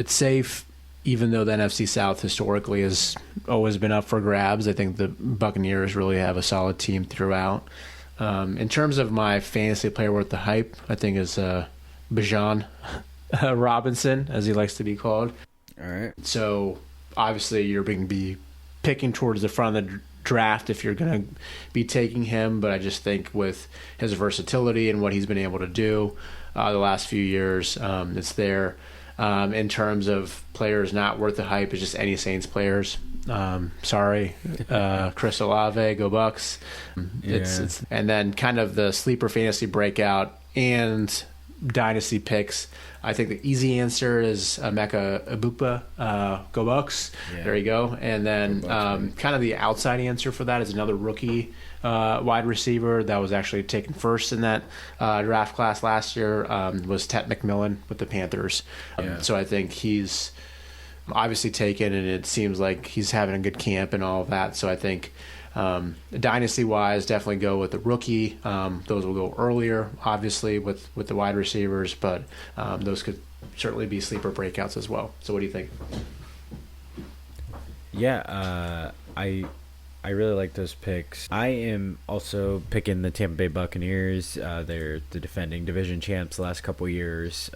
safe, even though the NFC South historically has always been up for grabs. I think the Buccaneers really have a solid team throughout. In terms of my fantasy player worth the hype, I think is Bijan Robinson, as he likes to be called. All right. So obviously you're going to be picking towards the front of the draft if you're going to be taking him, but I just think with his versatility and what he's been able to do the last few years, it's there. In terms of players not worth the hype, it's just any Saints players. Sorry, Chris Olave, go Bucks. And then kind of the sleeper fantasy breakout and dynasty picks, I think the easy answer is Emeka Egbuka. Go Bucks. Yeah. There you go. And then Bucks, kind of the outside answer for that is another rookie wide receiver that was actually taken first in that draft class last year, was Tet McMillan with the Panthers. So I think he's obviously taken, and it seems like he's having a good camp and all of that. So I think dynasty-wise, definitely go with the rookie. Those will go earlier, obviously, with the wide receivers, but those could certainly be sleeper breakouts as well. So what do you think? Yeah, I really like those picks. I am also picking the Tampa Bay Buccaneers. They're the defending division champs the last couple years.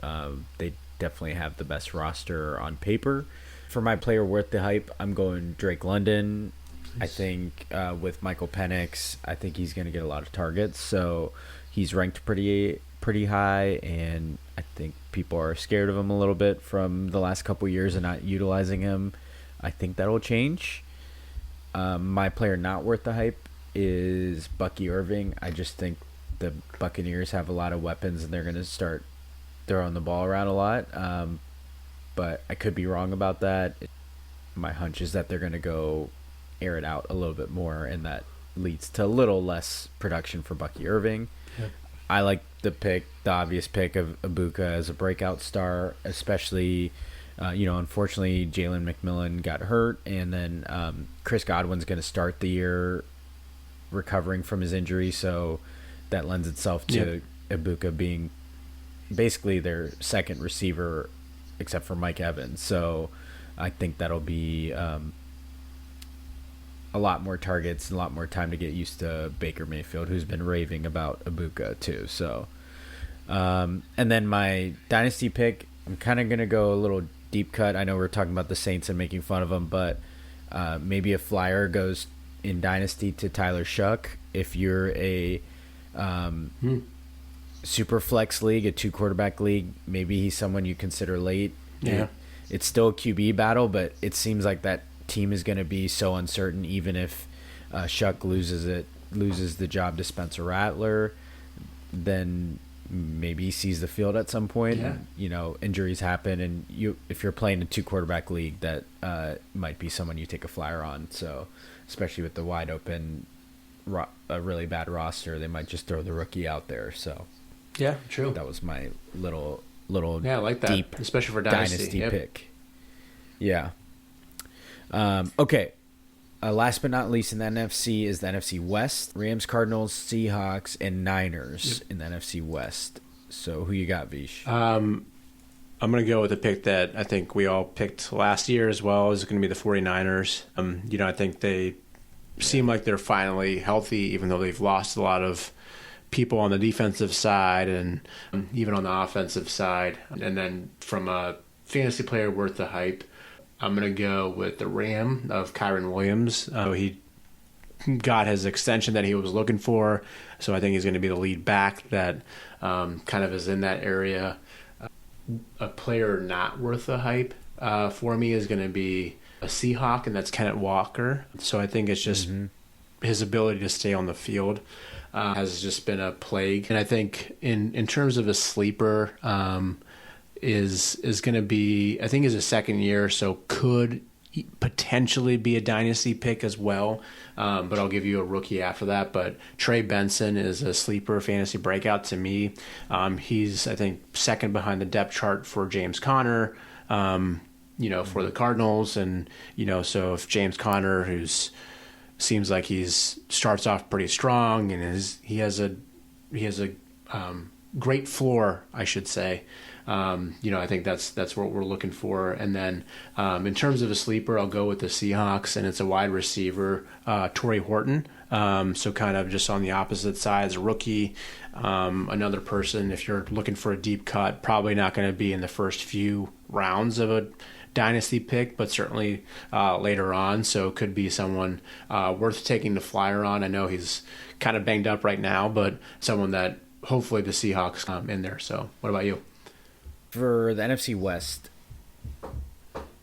They definitely have the best roster on paper. For my player worth the hype, I'm going Drake London. I think with Michael Penix, I think he's going to get a lot of targets. So he's ranked pretty high, and I think people are scared of him a little bit from the last couple years and not utilizing him. I think that'll change. My player not worth the hype is Bucky Irving. I just think the Buccaneers have a lot of weapons, and they're going to start throwing the ball around a lot. But I could be wrong about that. My hunch is that they're going to go air it out a little bit more, and that leads to a little less production for Bucky Irving. Yep. I like the obvious pick of Egbuka as a breakout star, especially, unfortunately Jalen McMillan got hurt, and then Chris Godwin's going to start the year recovering from his injury, so that lends itself to Egbuka being basically their second receiver except for Mike Evans. So I think that'll be a lot more targets and a lot more time to get used to Baker Mayfield, who's been raving about Egbuka too. So, and then my dynasty pick, I'm kind of going to go a little deep cut. I know we're talking about the Saints and making fun of them, but maybe a flyer goes in dynasty to Tyler Shuck. If you're a super flex league, a 2-quarterback league, maybe he's someone you consider late. Yeah. It's still a QB battle, but it seems like that team is going to be so uncertain. Even if Shuck loses the job to Spencer Rattler, then maybe he sees the field at some point. Yeah. Injuries happen, and if you're playing a 2-quarterback league, that might be someone you take a flyer on. So especially with the wide open, a really bad roster, they might just throw the rookie out there. So yeah, true. That was my little I like that, deep, especially for dynasty pick. Yeah. Okay. Last but not least in the NFC is the NFC West. Rams, Cardinals, Seahawks, and Niners in the NFC West. So who you got, Vish? I'm going to go with a pick that I think we all picked last year as well. Is going to be the 49ers. I think they seem like they're finally healthy, even though they've lost a lot of people on the defensive side and even on the offensive side. And then from a fantasy player worth the hype, I'm going to go with the Ram of Kyron Williams. He got his extension that he was looking for, so I think he's going to be the lead back that kind of is in that area. A player not worth the hype for me is going to be a Seahawk, and that's Kenneth Walker. So I think it's just his ability to stay on the field has just been a plague. And I think in terms of a sleeper, is going to be, I think, is a second year, so could potentially be a dynasty pick as well. But I'll give you a rookie after that. But Trey Benson is a sleeper fantasy breakout to me. He's, I think, second behind the depth chart for James Conner, for the Cardinals. And, so if James Conner, seems like starts off pretty strong and he has a great floor, I should say. I think that's what we're looking for. And then in terms of a sleeper, I'll go with the Seahawks, and it's a wide receiver, Torrey Horton. So kind of just on the opposite side as a rookie. Another person, if you're looking for a deep cut, probably not going to be in the first few rounds of a dynasty pick, but certainly later on. So it could be someone worth taking the flyer on. I know he's kind of banged up right now, but someone that hopefully the Seahawks come in there. So what about you? For the NFC West,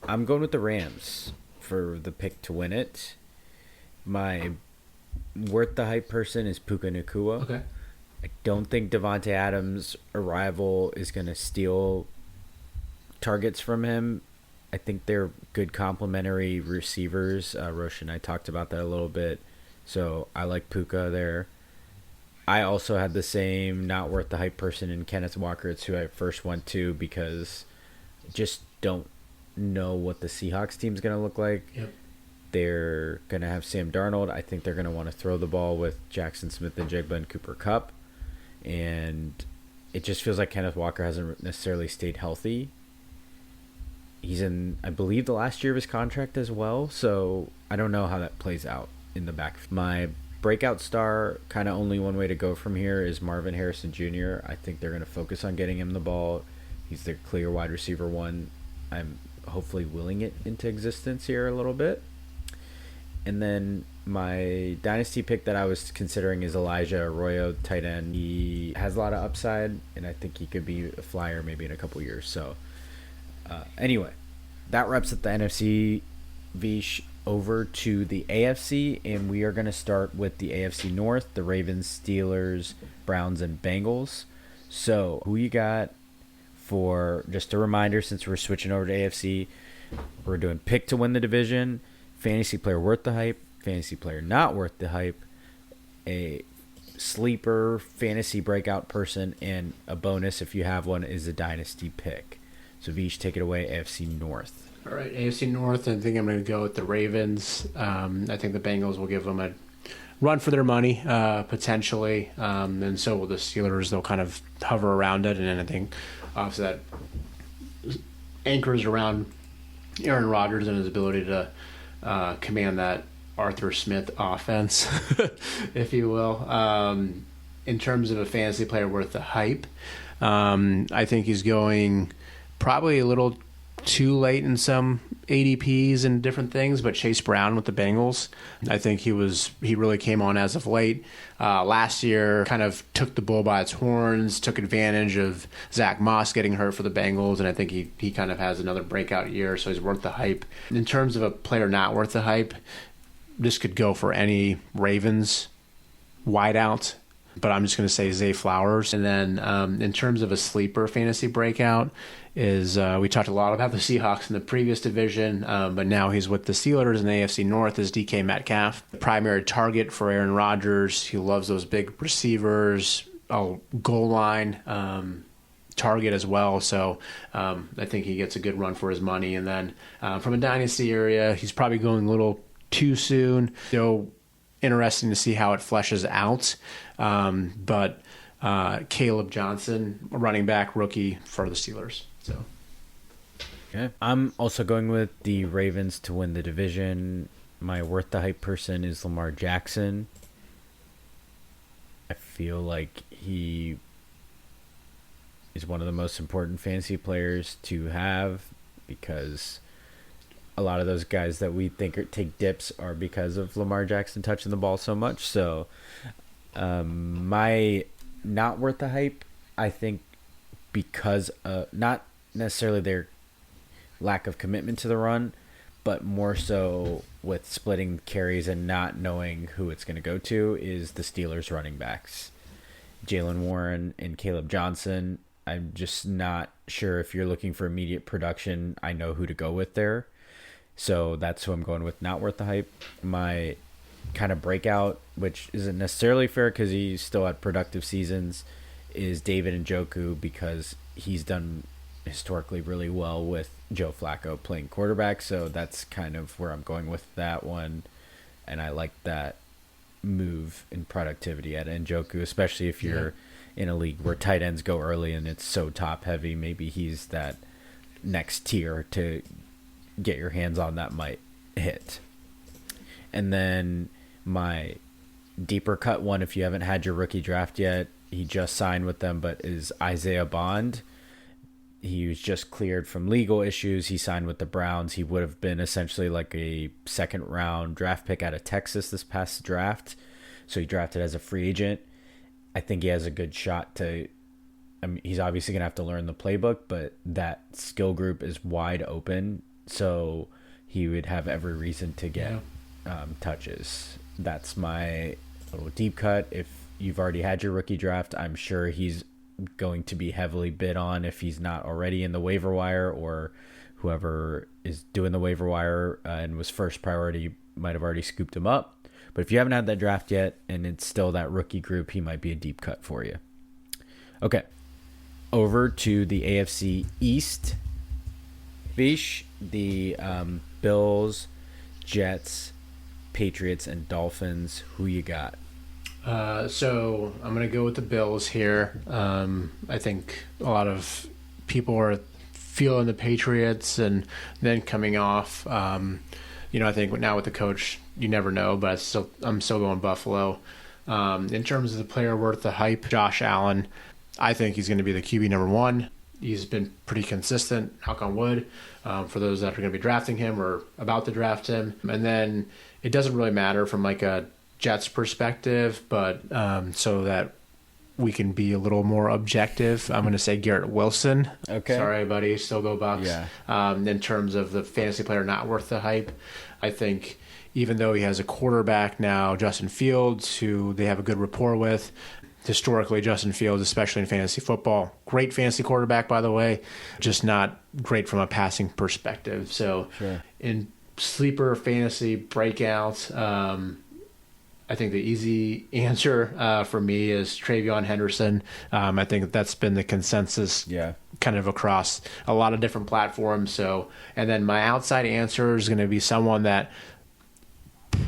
I'm going with the Rams for the pick to win it. My worth the hype person is Puka Nacua. Okay. I don't think Devontae Adams' arrival is going to steal targets from him. I think they're good complementary receivers. Roche and I talked about that a little bit. So I like Puka there. I also had the same not worth the hype person in Kenneth Walker. It's who I first went to because I just don't know what the Seahawks team's going to look like. Yep. They're going to have Sam Darnold. I think they're going to want to throw the ball with Jackson Smith and Jigba and Cooper Kupp. And it just feels like Kenneth Walker hasn't necessarily stayed healthy. He's in, I believe, the last year of his contract as well. So I don't know how that plays out in the back. My breakout star, kind of only one way to go from here, is Marvin Harrison Jr. I think they're going to focus on getting him the ball. He's the clear wide receiver one. I'm hopefully willing it into existence here a little bit. And then my dynasty pick that I was considering is Elijah Arroyo, tight end. He has a lot of upside, and I think he could be a flyer maybe in a couple years. So anyway, that wraps up the NFC. Vish, over to the AFC, and we are going to start with the AFC North, the Ravens, Steelers, Browns, and Bengals. So who you got for, just a reminder, since we're switching over to AFC, we're doing pick to win the division, fantasy player worth the hype, fantasy player not worth the hype, a sleeper fantasy breakout person, and a bonus if you have one is a dynasty pick. So Vish, take it away, AFC North. All right, AFC North, I think I'm going to go with the Ravens. I think the Bengals will give them a run for their money, potentially, and so will the Steelers. They'll kind of hover around it, and then I think obviously that anchors around Aaron Rodgers and his ability to command that Arthur Smith offense, if you will. In terms of a fantasy player worth the hype, I think he's going probably a little too late in some ADPs and different things, but Chase Brown with the Bengals, I think he really came on as of late. Last year kind of took the bull by its horns, took advantage of Zach Moss getting hurt for the Bengals, and I think he kind of has another breakout year, so he's worth the hype. In terms of a player not worth the hype, this could go for any Ravens wideout, but I'm just going to say Zay Flowers. And then in terms of a sleeper fantasy breakout, is we talked a lot about the Seahawks in the previous division, but now he's with the Steelers in the AFC North, is DK Metcalf. The primary target for Aaron Rodgers. He loves those big receivers, goal line target as well. So I think he gets a good run for his money. And then from a dynasty area, he's probably going a little too soon. So interesting to see how it fleshes out. But Caleb Johnson, running back rookie for the Steelers. So, okay. I'm also going with the Ravens to win the division. My worth the hype person is Lamar Jackson. I feel like he is one of the most important fantasy players to have because a lot of those guys that we think take dips are because of Lamar Jackson touching the ball so much. So my not worth the hype, I think, because not necessarily their lack of commitment to the run, but more so with splitting carries and not knowing who it's going to go to, is the Steelers running backs. Jalen Warren and Caleb Johnson. I'm just not sure if you're looking for immediate production, I know who to go with there. So that's who I'm going with, not worth the hype. My kind of breakout, which isn't necessarily fair because he's still had productive seasons, is David Njoku, because he's done historically really well with Joe Flacco playing quarterback. So that's kind of where I'm going with that one. And I like that move in productivity at Njoku, especially if you're in a league where tight ends go early and it's so top heavy. Maybe he's that next tier to get your hands on that might hit. And then my deeper cut one, if you haven't had your rookie draft yet, he just signed with them, but is Isaiah Bond. He was just cleared from legal issues. He signed with the Browns. He would have been essentially like a second round draft pick out of Texas this past draft. So he drafted as a free agent. I think he has a good shot to, I mean, he's obviously going to have to learn the playbook, but that skill group is wide open. So he would have every reason to get touches. That's my little deep cut. If you've already had your rookie draft. I'm sure he's going to be heavily bid on if he's not already in the waiver wire, or whoever is doing the waiver wire and was first priority might have already scooped him up. But if you haven't had that draft yet and it's still that rookie group, he might be a deep cut for you. Okay, over to the AFC East. Vish, the Bills, Jets, Patriots, and Dolphins. Who you got? So I'm going to go with the Bills here. I think a lot of people are feeling the Patriots and then coming off. I think now with the coach, you never know, but I'm still going Buffalo. In terms of the player worth the hype, Josh Allen, I think he's going to be the QB number one. He's been pretty consistent, knock on wood, for those that are going to be drafting him or about to draft him. And then it doesn't really matter from like a Jets perspective, but so that we can be a little more objective, I'm going to say Garrett Wilson. Okay. Sorry, buddy. Still go Bucks. Yeah. In terms of the fantasy player not worth the hype, I think even though he has a quarterback now, Justin Fields, who they have a good rapport with, historically, Justin Fields, especially in fantasy football, great fantasy quarterback, by the way, just not great from a passing perspective. So in sleeper fantasy breakouts, I think the easy answer for me is Travion Henderson. I think that's been the consensus kind of across a lot of different platforms. So, and then my outside answer is going to be someone that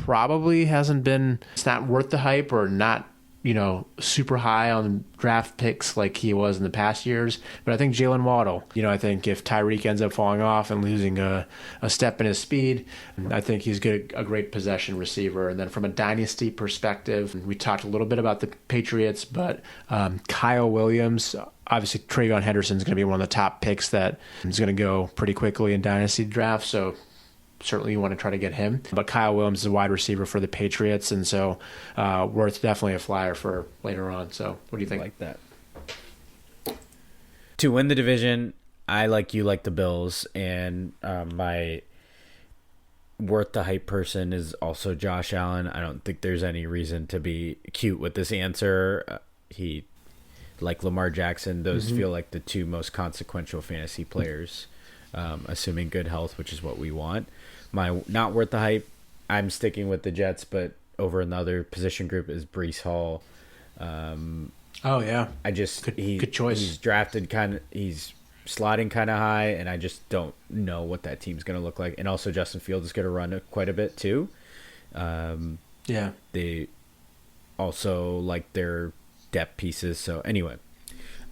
probably hasn't been, it's not worth the hype or not, super high on draft picks like he was in the past years. But I think Jalen Waddle, I think if Tyreek ends up falling off and losing a step in his speed, I think he's a great possession receiver. And then from a dynasty perspective, we talked a little bit about the Patriots, but Kyle Williams, obviously Travion Henderson is going to be one of the top picks that is going to go pretty quickly in dynasty drafts. So certainly you want to try to get him. But Kyle Williams is a wide receiver for the Patriots, and so worth definitely a flyer for later on. So what do you think? I like that. To win the division, I like the Bills, and my worth the hype person is also Josh Allen. I don't think there's any reason to be cute with this answer. He, like Lamar Jackson, those feel like the two most consequential fantasy players, assuming good health, which is what we want. My not worth the hype, I'm sticking with the Jets, but over another position group is Breece Hall. I just good choice. He's drafted he's slotting kind of high, and I just don't know what that team's going to look like. And also Justin Fields is going to run quite a bit too. They also like their depth pieces. So anyway,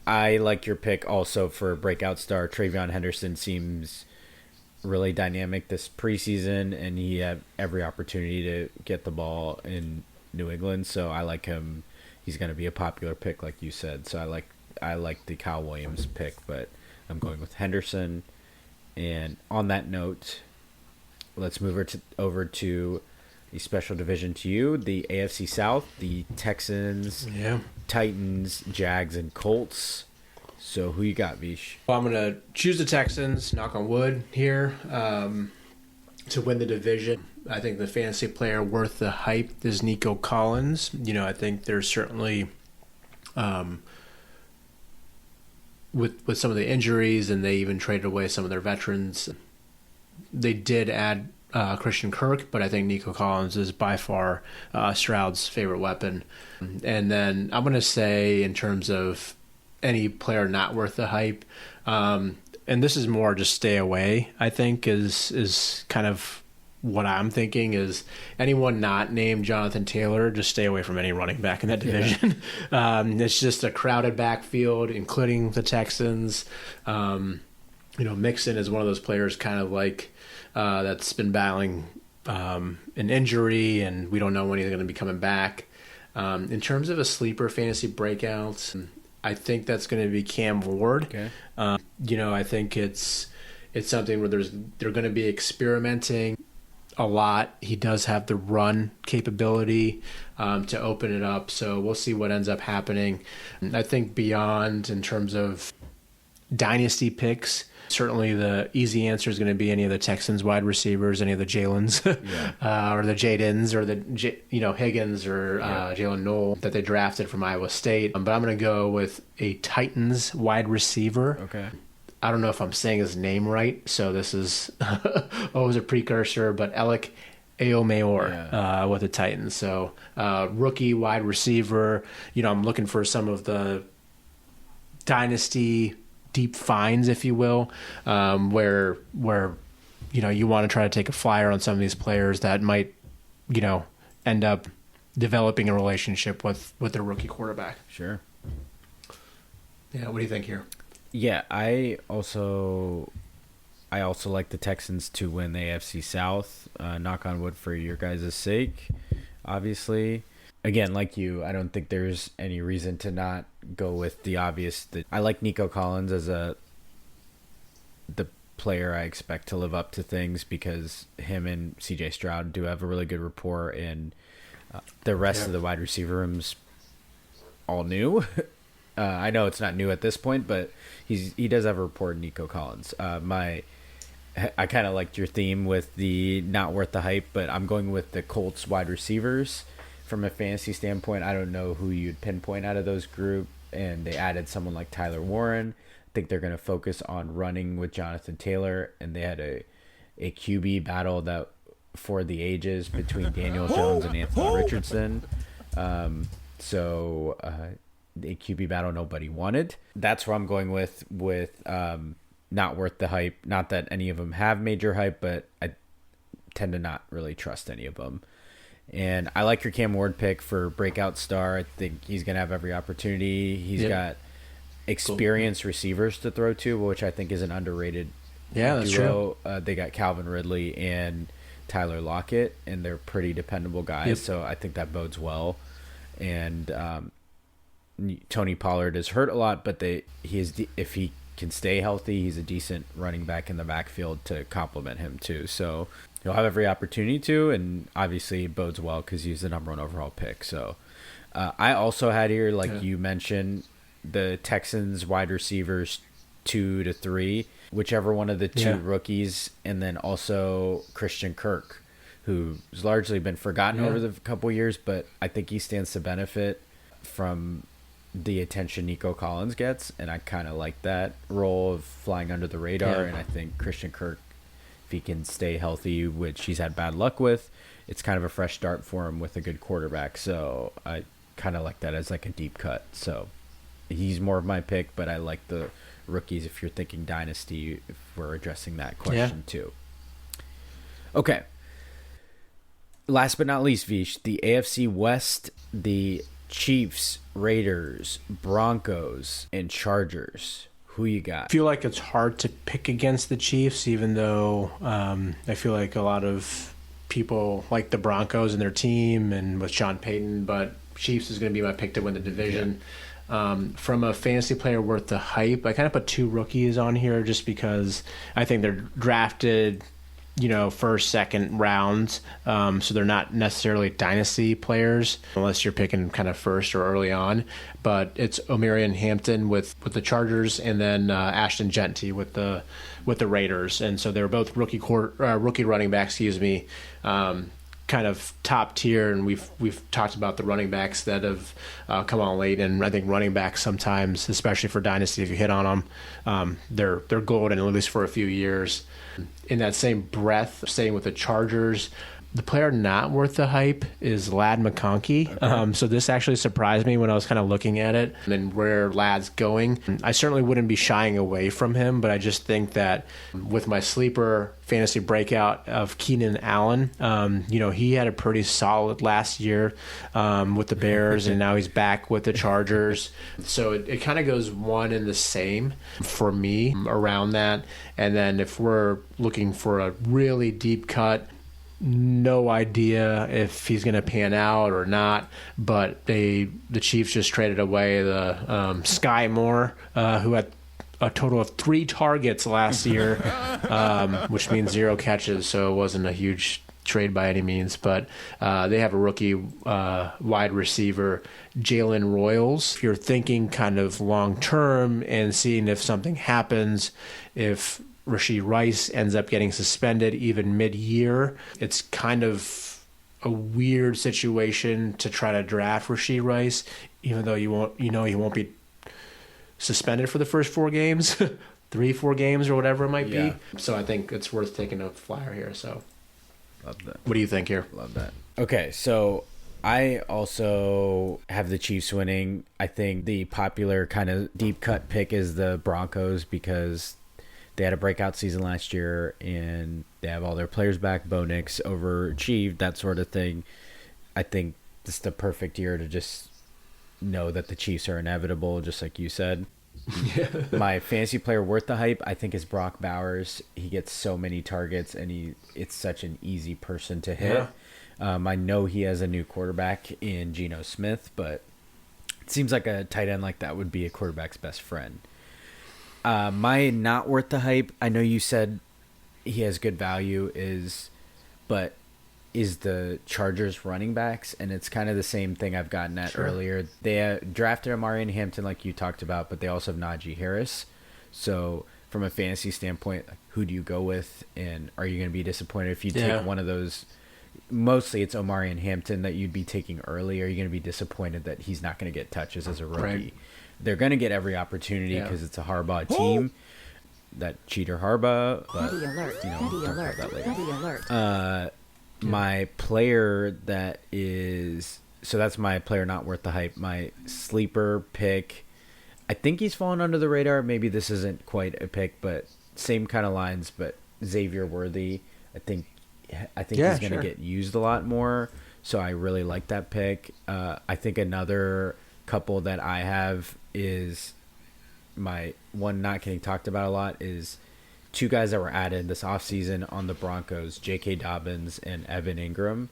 I like your pick also for breakout star. Travion Henderson seems really dynamic this preseason, and he had every opportunity to get the ball in New England. So I like him. He's going to be a popular pick, like you said. So I like the Kyle Williams pick, but I'm going with Henderson. And on that note, let's move over to a special division to you, the AFC South, the Texans, Titans, Jags, and Colts. So who you got, Vish? Well, I'm going to choose the Texans, knock on wood here, to win the division. I think the fantasy player worth the hype is Nico Collins. I think there's certainly, with some of the injuries, and they even traded away some of their veterans, they did add Christian Kirk, but I think Nico Collins is by far Stroud's favorite weapon. And then I'm going to say, in terms of any player not worth the hype, and this is more just stay away, I think is kind of what I'm thinking, is anyone not named Jonathan Taylor, just stay away from any running back in that division. It's just a crowded backfield, including the Texans. Mixon is one of those players kind of like that's been battling an injury, and we don't know when he's going to be coming back. In terms of a sleeper fantasy breakout, I think that's going to be Cam Ward. Okay. I think it's something where they're going to be experimenting a lot. He does have the run capability to open it up, so we'll see what ends up happening. I think beyond, in terms of dynasty picks, Certainly the easy answer is going to be any of the Texans wide receivers, any of the Jalens, or the Jadens, or the Higgins or Jalen Noel that they drafted from Iowa State. But I'm going to go with a Titans wide receiver. Okay. I don't know if I'm saying his name right, so this is always a precursor, but Alec Aomayor with the Titans. So rookie wide receiver. I'm looking for some of the dynasty deep finds, if you will, where you want to try to take a flyer on some of these players that might end up developing a relationship with their rookie quarterback. Sure. Yeah, what do you think here? Yeah, I also like the Texans to win the AFC South. Knock on wood for your guys' sake, obviously. Again, like you, I don't think there's any reason to not go with the obvious. I like Nico Collins as the player I expect to live up to things, because him and CJ Stroud do have a really good rapport, and the rest of the wide receiver room's all new. I know it's not new at this point, but he does have a rapport, Nico Collins. I kind of liked your theme with the not worth the hype, but I'm going with the Colts wide receivers. From a fantasy standpoint, I don't know who you'd pinpoint out of those group, and they added someone like Tyler Warren. I think they're going to focus on running with Jonathan Taylor, and they had a QB battle that for the ages between Daniel Jones and Anthony Richardson. So a QB battle nobody wanted. That's where I'm going with not worth the hype. Not that any of them have major hype, but I tend to not really trust any of them. And I like your Cam Ward pick for breakout star. I think he's going to have every opportunity. He's got experienced receivers to throw to, which I think is an underrated that's duo. They got Calvin Ridley and Tyler Lockett, and they're pretty dependable guys. So I think that bodes well. And Tony Pollard is hurt a lot, but if he can stay healthy, he's a decent running back in the backfield to complement him too. So he'll have every opportunity to, and obviously it bodes well because he's the number one overall pick. So I also had here, like you mentioned, the Texans wide receivers 2 to 3, whichever one of the two rookies, and then also Christian Kirk, who's largely been forgotten over the couple years, but I think he stands to benefit from the attention Nico Collins gets, and I kind of like that role of flying under the radar. And I think Christian Kirk, if he can stay healthy, which he's had bad luck with, it's kind of a fresh start for him with a good quarterback. So I kind of like that as like a deep cut. So he's more of my pick, but I like the rookies if you're thinking dynasty, if we're addressing that question too. Okay. Last but not least, Vish, the AFC West, the Chiefs, Raiders, Broncos, and Chargers. Who you got? I feel like it's hard to pick against the Chiefs, even though I feel like a lot of people like the Broncos and their team and with Sean Payton, but Chiefs is going to be my pick to win the division. From a fantasy player worth the hype, I kind of put 2 rookies on here just because I think they're drafted first, second rounds. So they're not necessarily dynasty players unless you're picking kind of first or early on. But it's Omarion Hampton with the Chargers, and then Ashton Genty with the Raiders. And so they were both rookie running backs, kind of top tier, and we've talked about the running backs that have come on late, and I think running backs sometimes, especially for dynasty, if you hit on them, they're golden, at least for a few years. In that same breath, staying with the Chargers, the player not worth the hype is Ladd McConkey. So this actually surprised me when I was kind of looking at it and where Ladd's going. I certainly wouldn't be shying away from him, but I just think that with my sleeper fantasy breakout of Keenan Allen, he had a pretty solid last year with the Bears, and now he's back with the Chargers. So it kind of goes one and the same for me around that. And then if we're looking for a really deep cut, no idea if he's going to pan out or not, but the Chiefs just traded away the Sky Moore, who had a total of 3 targets last year, which means 0 catches, so it wasn't a huge trade by any means, but they have a rookie wide receiver, Jalen Royals. If you're thinking kind of long term and seeing if something happens, if Rashee Rice ends up getting suspended even mid-year, it's kind of a weird situation to try to draft Rashee Rice, even though he won't be suspended for the first 4 games, 3-4 games or whatever it might be. So I think it's worth taking a flyer here. So, Love that. What do you think here? Love that. Okay, so I also have the Chiefs winning. I think the popular kind of deep cut pick is the Broncos because they had a breakout season last year and they have all their players back. Bo Nix overachieved, that sort of thing. I think this is the perfect year to just know that the Chiefs are inevitable, just like you said. My fantasy player worth the hype, I think, is Brock Bowers. He gets so many targets, and it's such an easy person to hit. I know he has a new quarterback in Geno Smith, but it seems like a tight end like that would be a quarterback's best friend. My not worth the hype, I know you said he has good value, but is the Chargers running backs, and it's kind of the same thing I've gotten at earlier. They drafted Amari and Hampton like you talked about, but they also have Najee Harris. So from a fantasy standpoint, who do you go with, and are you going to be disappointed if you take one of those? Mostly it's Omari and Hampton that you'd be taking early. Are you going to be disappointed that he's not going to get touches as a rookie? Right. They're going to get every opportunity because it's a Harbaugh team. That cheater Harbaugh, but talk about that later. My player that is... So that's my player not worth the hype. My sleeper pick, I think he's fallen under the radar. Maybe this isn't quite a pick, but same kind of lines, but Xavier Worthy. I think he's going to get used a lot more. So I really like that pick. I think another couple that I have is my one not getting talked about a lot is 2 guys that were added this offseason on the Broncos, J.K. Dobbins and Evan Ingram.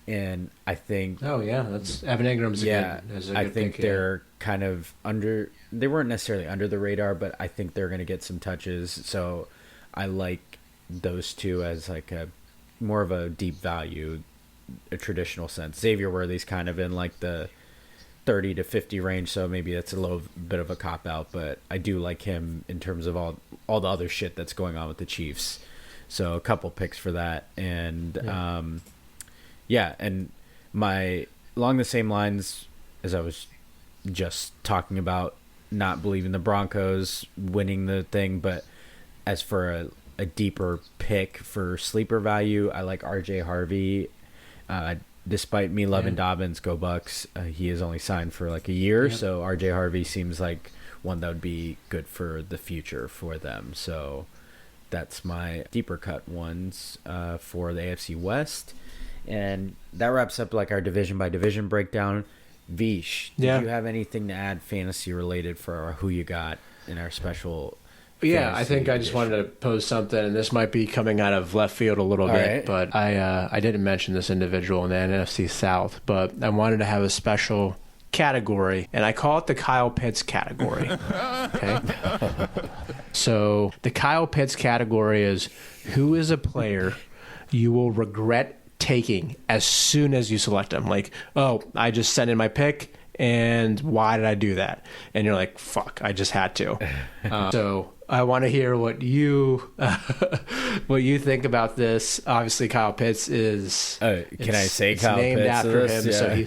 And I think... Oh, yeah. That's Evan Ingram's a good I think pick, they're kind of under... They weren't necessarily under the radar, but I think they're going to get some touches. So I like those 2 as like a more of a deep value, a traditional sense. Xavier Worthy's kind of in like the 30 to 50 range, so maybe that's a little bit of a cop-out, but I do like him in terms of all the other shit that's going on with the Chiefs. So a couple picks for that. And and my along the same lines as I was just talking about not believing the Broncos winning the thing, but as for a deeper pick for sleeper value, I like RJ Harvey. Despite me loving Dobbins, go Bucks, he is only signed for like a year, so RJ Harvey seems like one that would be good for the future for them. So that's my deeper cut ones for the AFC West. And that wraps up like our division by division breakdown. Vish, did you have anything to add fantasy related for who you got in our special? Yeah, I think I just wanted to pose something, and this might be coming out of left field a little bit, but I didn't mention this individual in the NFC South, but I wanted to have a special category, and I call it the Kyle Pitts category. Okay? So the Kyle Pitts category is who is a player you will regret taking as soon as you select him. Like, oh, I just sent in my pick, and why did I do that? And you're like, fuck, I just had to. So I want to hear what you think about this. Obviously, Kyle Pitts is. Can I say Kyle named Pitts after this? him? Yeah.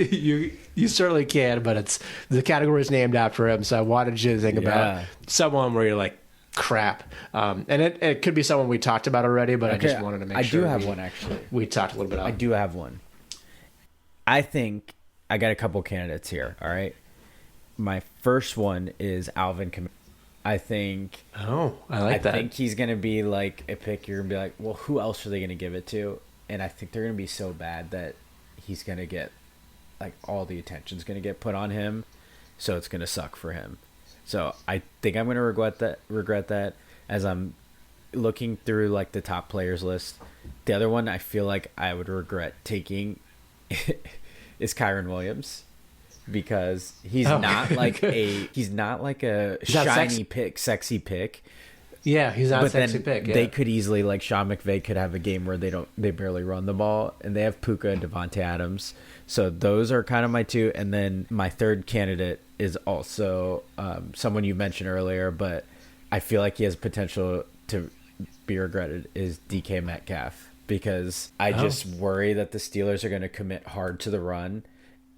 So you certainly can, but the category is named after him. So I wanted you to think about someone where you're like, crap. And it could be someone we talked about already, but I just wanted to make sure. I do have one actually. We talked a little bit about. I do have one. I think I got a couple candidates here. All right. My first one is Alvin Kamara. I think. Oh, I like that. I think he's gonna be like a pick. You're gonna be like, well, who else are they gonna give it to? And I think they're gonna be so bad that he's gonna get like all the attention's gonna get put on him, so it's gonna suck for him. So I think I'm gonna regret that as I'm looking through like the top players list. The other one I feel like I would regret taking is Kyron Williams. Because he's not like a shiny pick, sexy pick. Yeah, he's not a But sexy then pick. Yeah. they could easily, like Sean McVay could have a game where they barely run the ball, and they have Puka and Devontae Adams. So those are kind of my two. And then my third candidate is also someone you mentioned earlier, but I feel like he has potential to be regretted, is DK Metcalf, because I just worry that the Steelers are going to commit hard to the run,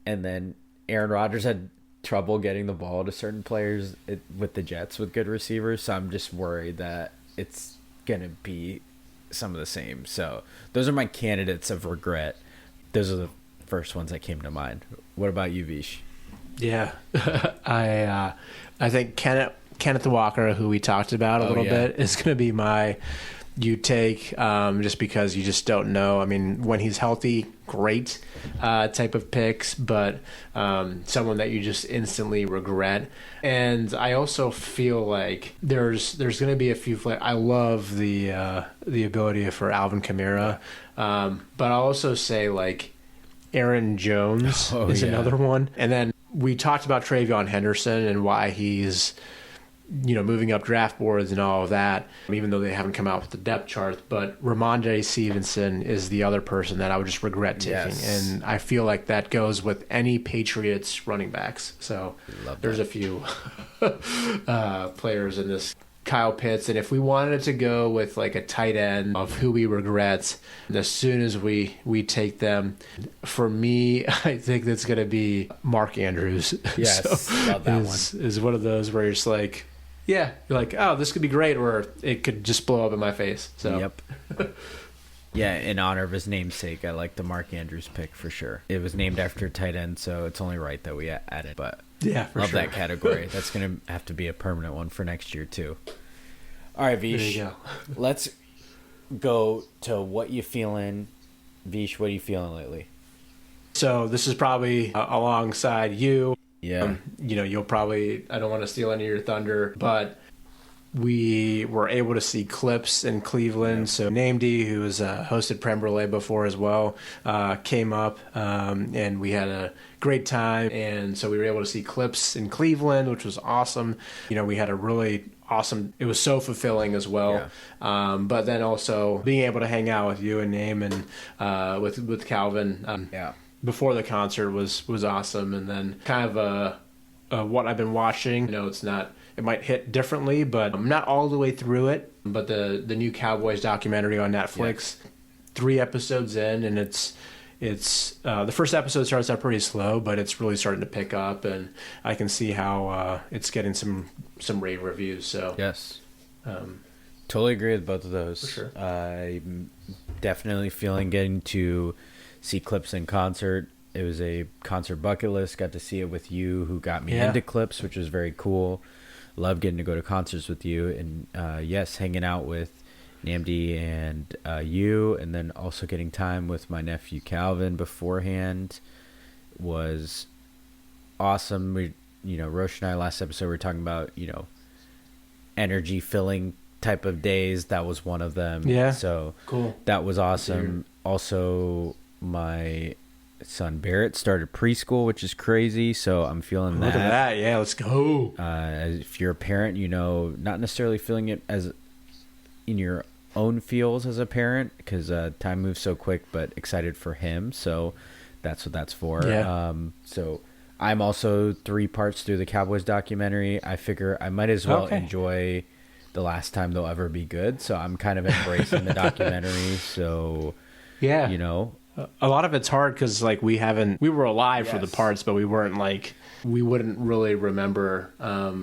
and then Aaron Rodgers had trouble getting the ball to certain players with the Jets with good receivers, so I'm just worried that it's going to be some of the same. So those are my candidates of regret. Those are the first ones that came to mind. What about you, Vish? Yeah. I think Kenneth Walker, who we talked about a little bit, is going to be my take, just because you just don't know. I mean, when he's healthy, great type of picks, but someone that you just instantly regret. And I also feel like there's going to be a few. I love the ability for Alvin Kamara, but I'll also say like Aaron Jones is another one. And then we talked about Travion Henderson and why he's moving up draft boards and all of that, even though they haven't come out with the depth chart. But Ramondre Stevenson is the other person that I would just regret taking. Yes. And I feel like that goes with any Patriots running backs. So there's a few players in this. Kyle Pitts, and if we wanted to go with like a tight end of who we regret, as soon as we take them, for me, I think that's going to be Mark Andrews. Yes, so love that one. Is one of those where you're just like, yeah, you're like, oh, this could be great, or it could just blow up in my face. So yep. Yeah, in honor of his namesake, I like the Mark Andrews pick for sure. It was named after a tight end, so it's only right that we add it. But yeah, for love sure. that category. That's going to have to be a permanent one for next year too. All right, Vish. There you go. Let's go to what you feeling. Vish, what are you feeling lately? So this is probably alongside you. Yeah. You'll probably, I don't want to steal any of your thunder, but we were able to see clips in Cleveland. Yep. So Namdi, who has hosted Prem Brulee before as well, came up, and we had a great time. And so we were able to see clips in Cleveland, which was awesome. We had a really awesome, it was so fulfilling as well. Yeah. But then also being able to hang out with you and Naeem and with Calvin before the concert was awesome. And then kind of what I've been watching, it's not, it might hit differently, but I'm not all the way through it. But the new Cowboys documentary on Netflix, 3 episodes in, and it's the first episode starts out pretty slow, but it's really starting to pick up, and I can see how it's getting some rave reviews. So yes, totally agree with both of those. For sure. I'm definitely feeling getting to see clips in concert. It was a concert bucket list. Got to see it with you, who got me into clips, which was very cool. Love getting to go to concerts with you, and yes, hanging out with Namdi and you, and then also getting time with my nephew Calvin beforehand was awesome. We, Roche and I last episode we were talking about, energy filling type of days. That was one of them. Yeah. So cool. That was awesome. Also, my son Barrett started preschool, which is crazy, so I'm feeling that. Look at that. Yeah, let's go. If you're a parent, not necessarily feeling it as in your own feels as a parent, because time moves so quick, but excited for him, so that's what that's for. So I'm also 3 parts through the Cowboys documentary. I figure I might as well enjoy the last time they'll ever be good, so I'm kind of embracing the documentary. So a lot of it's hard because we were alive for the parts, but we wouldn't really remember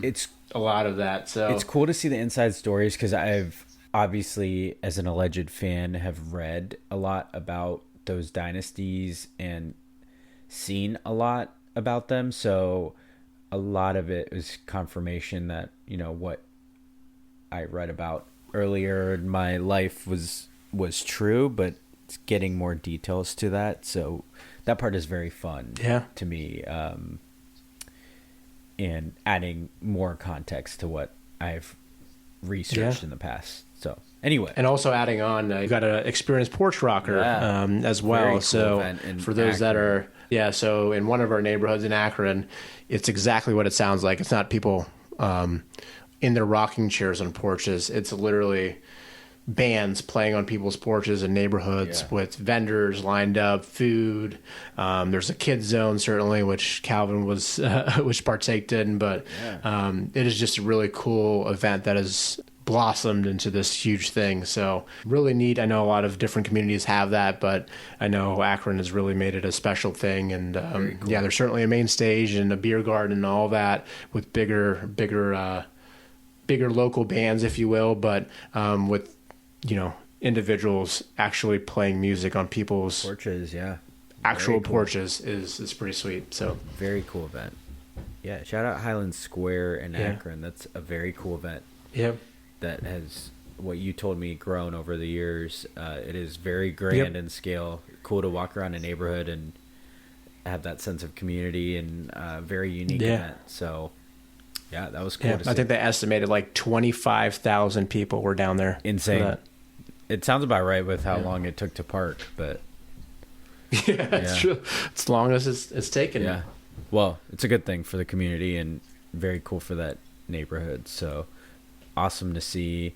it's a lot of that. So it's cool to see the inside stories, because I've obviously, as an alleged fan, have read a lot about those dynasties and seen a lot about them. So a lot of it was confirmation that, what I read about earlier in my life was true, but it's getting more details to that. So that part is very fun to me, and adding more context to what I've researched in the past. So anyway, and also adding on, you got an experienced porch rocker as well. Very cool so for those that are so in one of our neighborhoods in Akron, it's exactly what it sounds like. It's not people in their rocking chairs on porches. It's literally bands playing on people's porches in neighborhoods with vendors lined up, food. There's a kids zone, certainly, which Calvin was which partaked in, but it is just a really cool event that has blossomed into this huge thing. So really neat. I know a lot of different communities have that, but I know Akron has really made it a special thing. And cool. There's certainly a main stage and a beer garden and all that with bigger local bands, if you will, but with individuals actually playing music on people's porches, actual porches is pretty sweet. So very cool event. Yeah, shout out Highland Square in Akron. That's a very cool event. Yep. That has, what you told me, grown over the years. It is very grand in scale. Cool to walk around a neighborhood and have that sense of community, and very unique event. So that was cool to see. I think they estimated like 25,000 people were down there. Insane. It sounds about right with how long it took to park, but it's true. As long as it's taken. Yeah. Well, it's a good thing for the community and very cool for that neighborhood. So awesome to see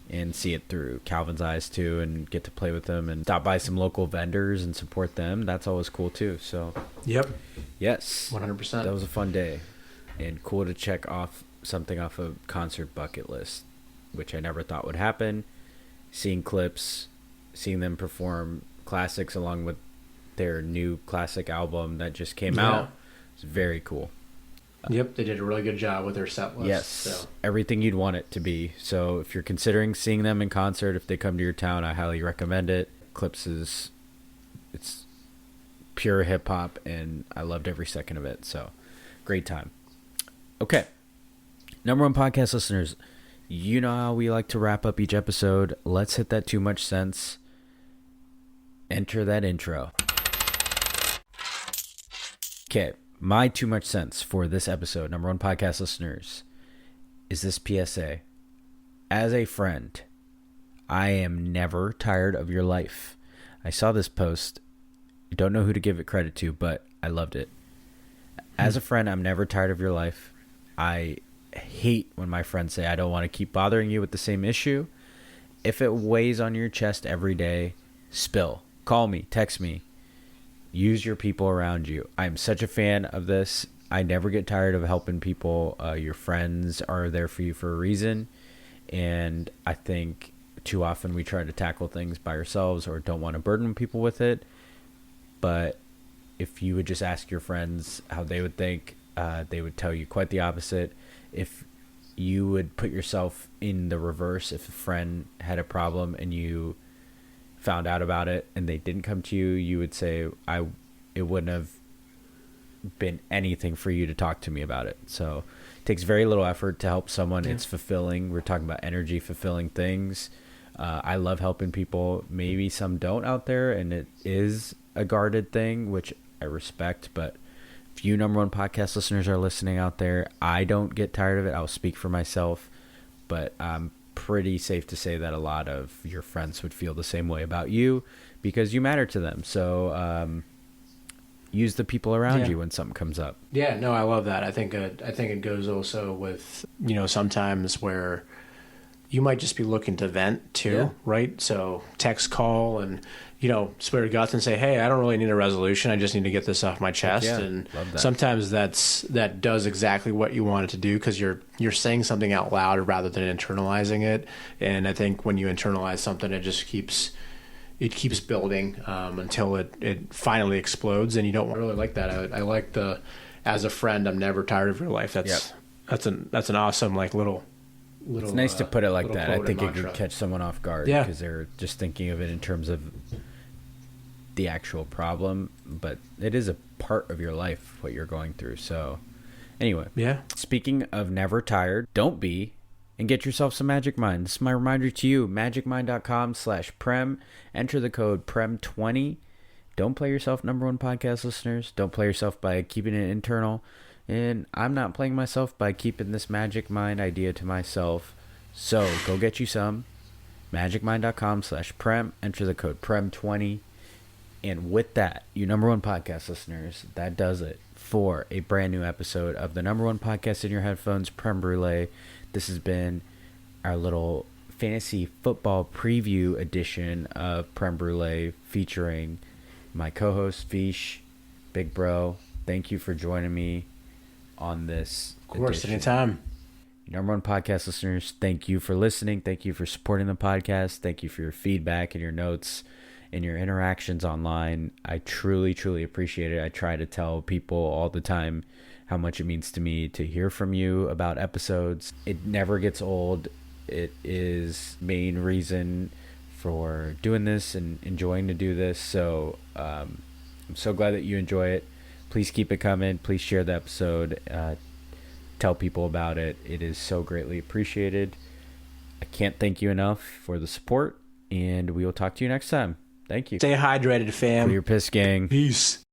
and see it through Calvin's eyes too, and get to play with them and stop by some local vendors and support them. That's always cool too. So yes, 100%. That was a fun day and cool to check off something off a concert bucket list, which I never thought would happen. Seeing clips, seeing them perform classics along with their new classic album that just came out. It's very cool. Yep, they did a really good job with their set list. Yes, so everything you'd want it to be. So if you're considering seeing them in concert, if they come to your town, I highly recommend it. Clips it's pure hip hop, and I loved every second of it. So great time. Okay, number one podcast listeners, you know how we like to wrap up each episode. Let's hit that too much sense. Enter that intro. Okay. My too much sense for this episode, number one podcast listeners, is this PSA. As a friend, I am never tired of your life. I saw this post. I don't know who to give it credit to, but I loved it. As a friend, I'm never tired of your life. I hate when my friends say, I don't want to keep bothering you with the same issue. If it weighs on your chest every day, spill. Call me, text me. Use your people around you. I'm such a fan of this. I never get tired of helping people. Your friends are there for you for a reason. And I think too often we try to tackle things by ourselves or don't want to burden people with it. But if you would just ask your friends how they would think, they would tell you quite the opposite. If you would put yourself in the reverse, if a friend had a problem and you found out about it and they didn't come to you, you would say, it wouldn't have been anything for you to talk to me about it. So it takes very little effort to help someone. It's fulfilling. We're talking about energy fulfilling things. I love helping people. Maybe some don't out there, and it is a guarded thing, which I respect. But if you number one podcast listeners are listening out there, I don't get tired of it. I'll speak for myself, but I'm pretty safe to say that a lot of your friends would feel the same way about you because you matter to them. So use the people around you when something comes up. Yeah, no, I love that. I think it goes also with, sometimes where you might just be looking to vent too, right? So text, call, and spare your guts and say, hey, I don't really need a resolution. I just need to get this off my chest. And sometimes that does exactly what you want it to do, because you're saying something out loud rather than internalizing it. And I think when you internalize something, it just keeps building until it finally explodes. And you don't really like that. I like as a friend, I'm never tired of your life. That's an awesome little. It's nice to put it like that. I think it mantra. could catch someone off guard because they're just thinking of it in terms of the actual problem, but it is a part of your life, what you're going through. So anyway, speaking of never tired, don't be, and get yourself some Magic Mind. This is my reminder to you, magicmind.com/prem. Enter the code PREM20. Don't play yourself, number one podcast listeners. Don't play yourself by keeping it internal. And I'm not playing myself by keeping this Magic Mind idea to myself. So go get you some. magicmind.com/prem. Enter the code PREM20. And with that, you number one podcast listeners, that does it for a brand new episode of the number one podcast in your headphones, Prem Brulee. This has been our little fantasy football preview edition of Prem Brulee featuring my co-host Vish. Big bro, thank you for joining me on this. Of course, edition. anytime. Number one podcast listeners, thank you for listening. Thank you for supporting the podcast. Thank you for your feedback and your notes and your interactions online. I truly, truly appreciate it. I try to tell people all the time how much it means to me to hear from you about episodes. It never gets old. It is main reason for doing this and enjoying to do this. So I'm so glad that you enjoy it. Please keep it coming. Please share the episode. Tell people about it. It is so greatly appreciated. I can't thank you enough for the support, and we will talk to you next time. Thank you. Stay hydrated, fam. For your piss gang. Peace.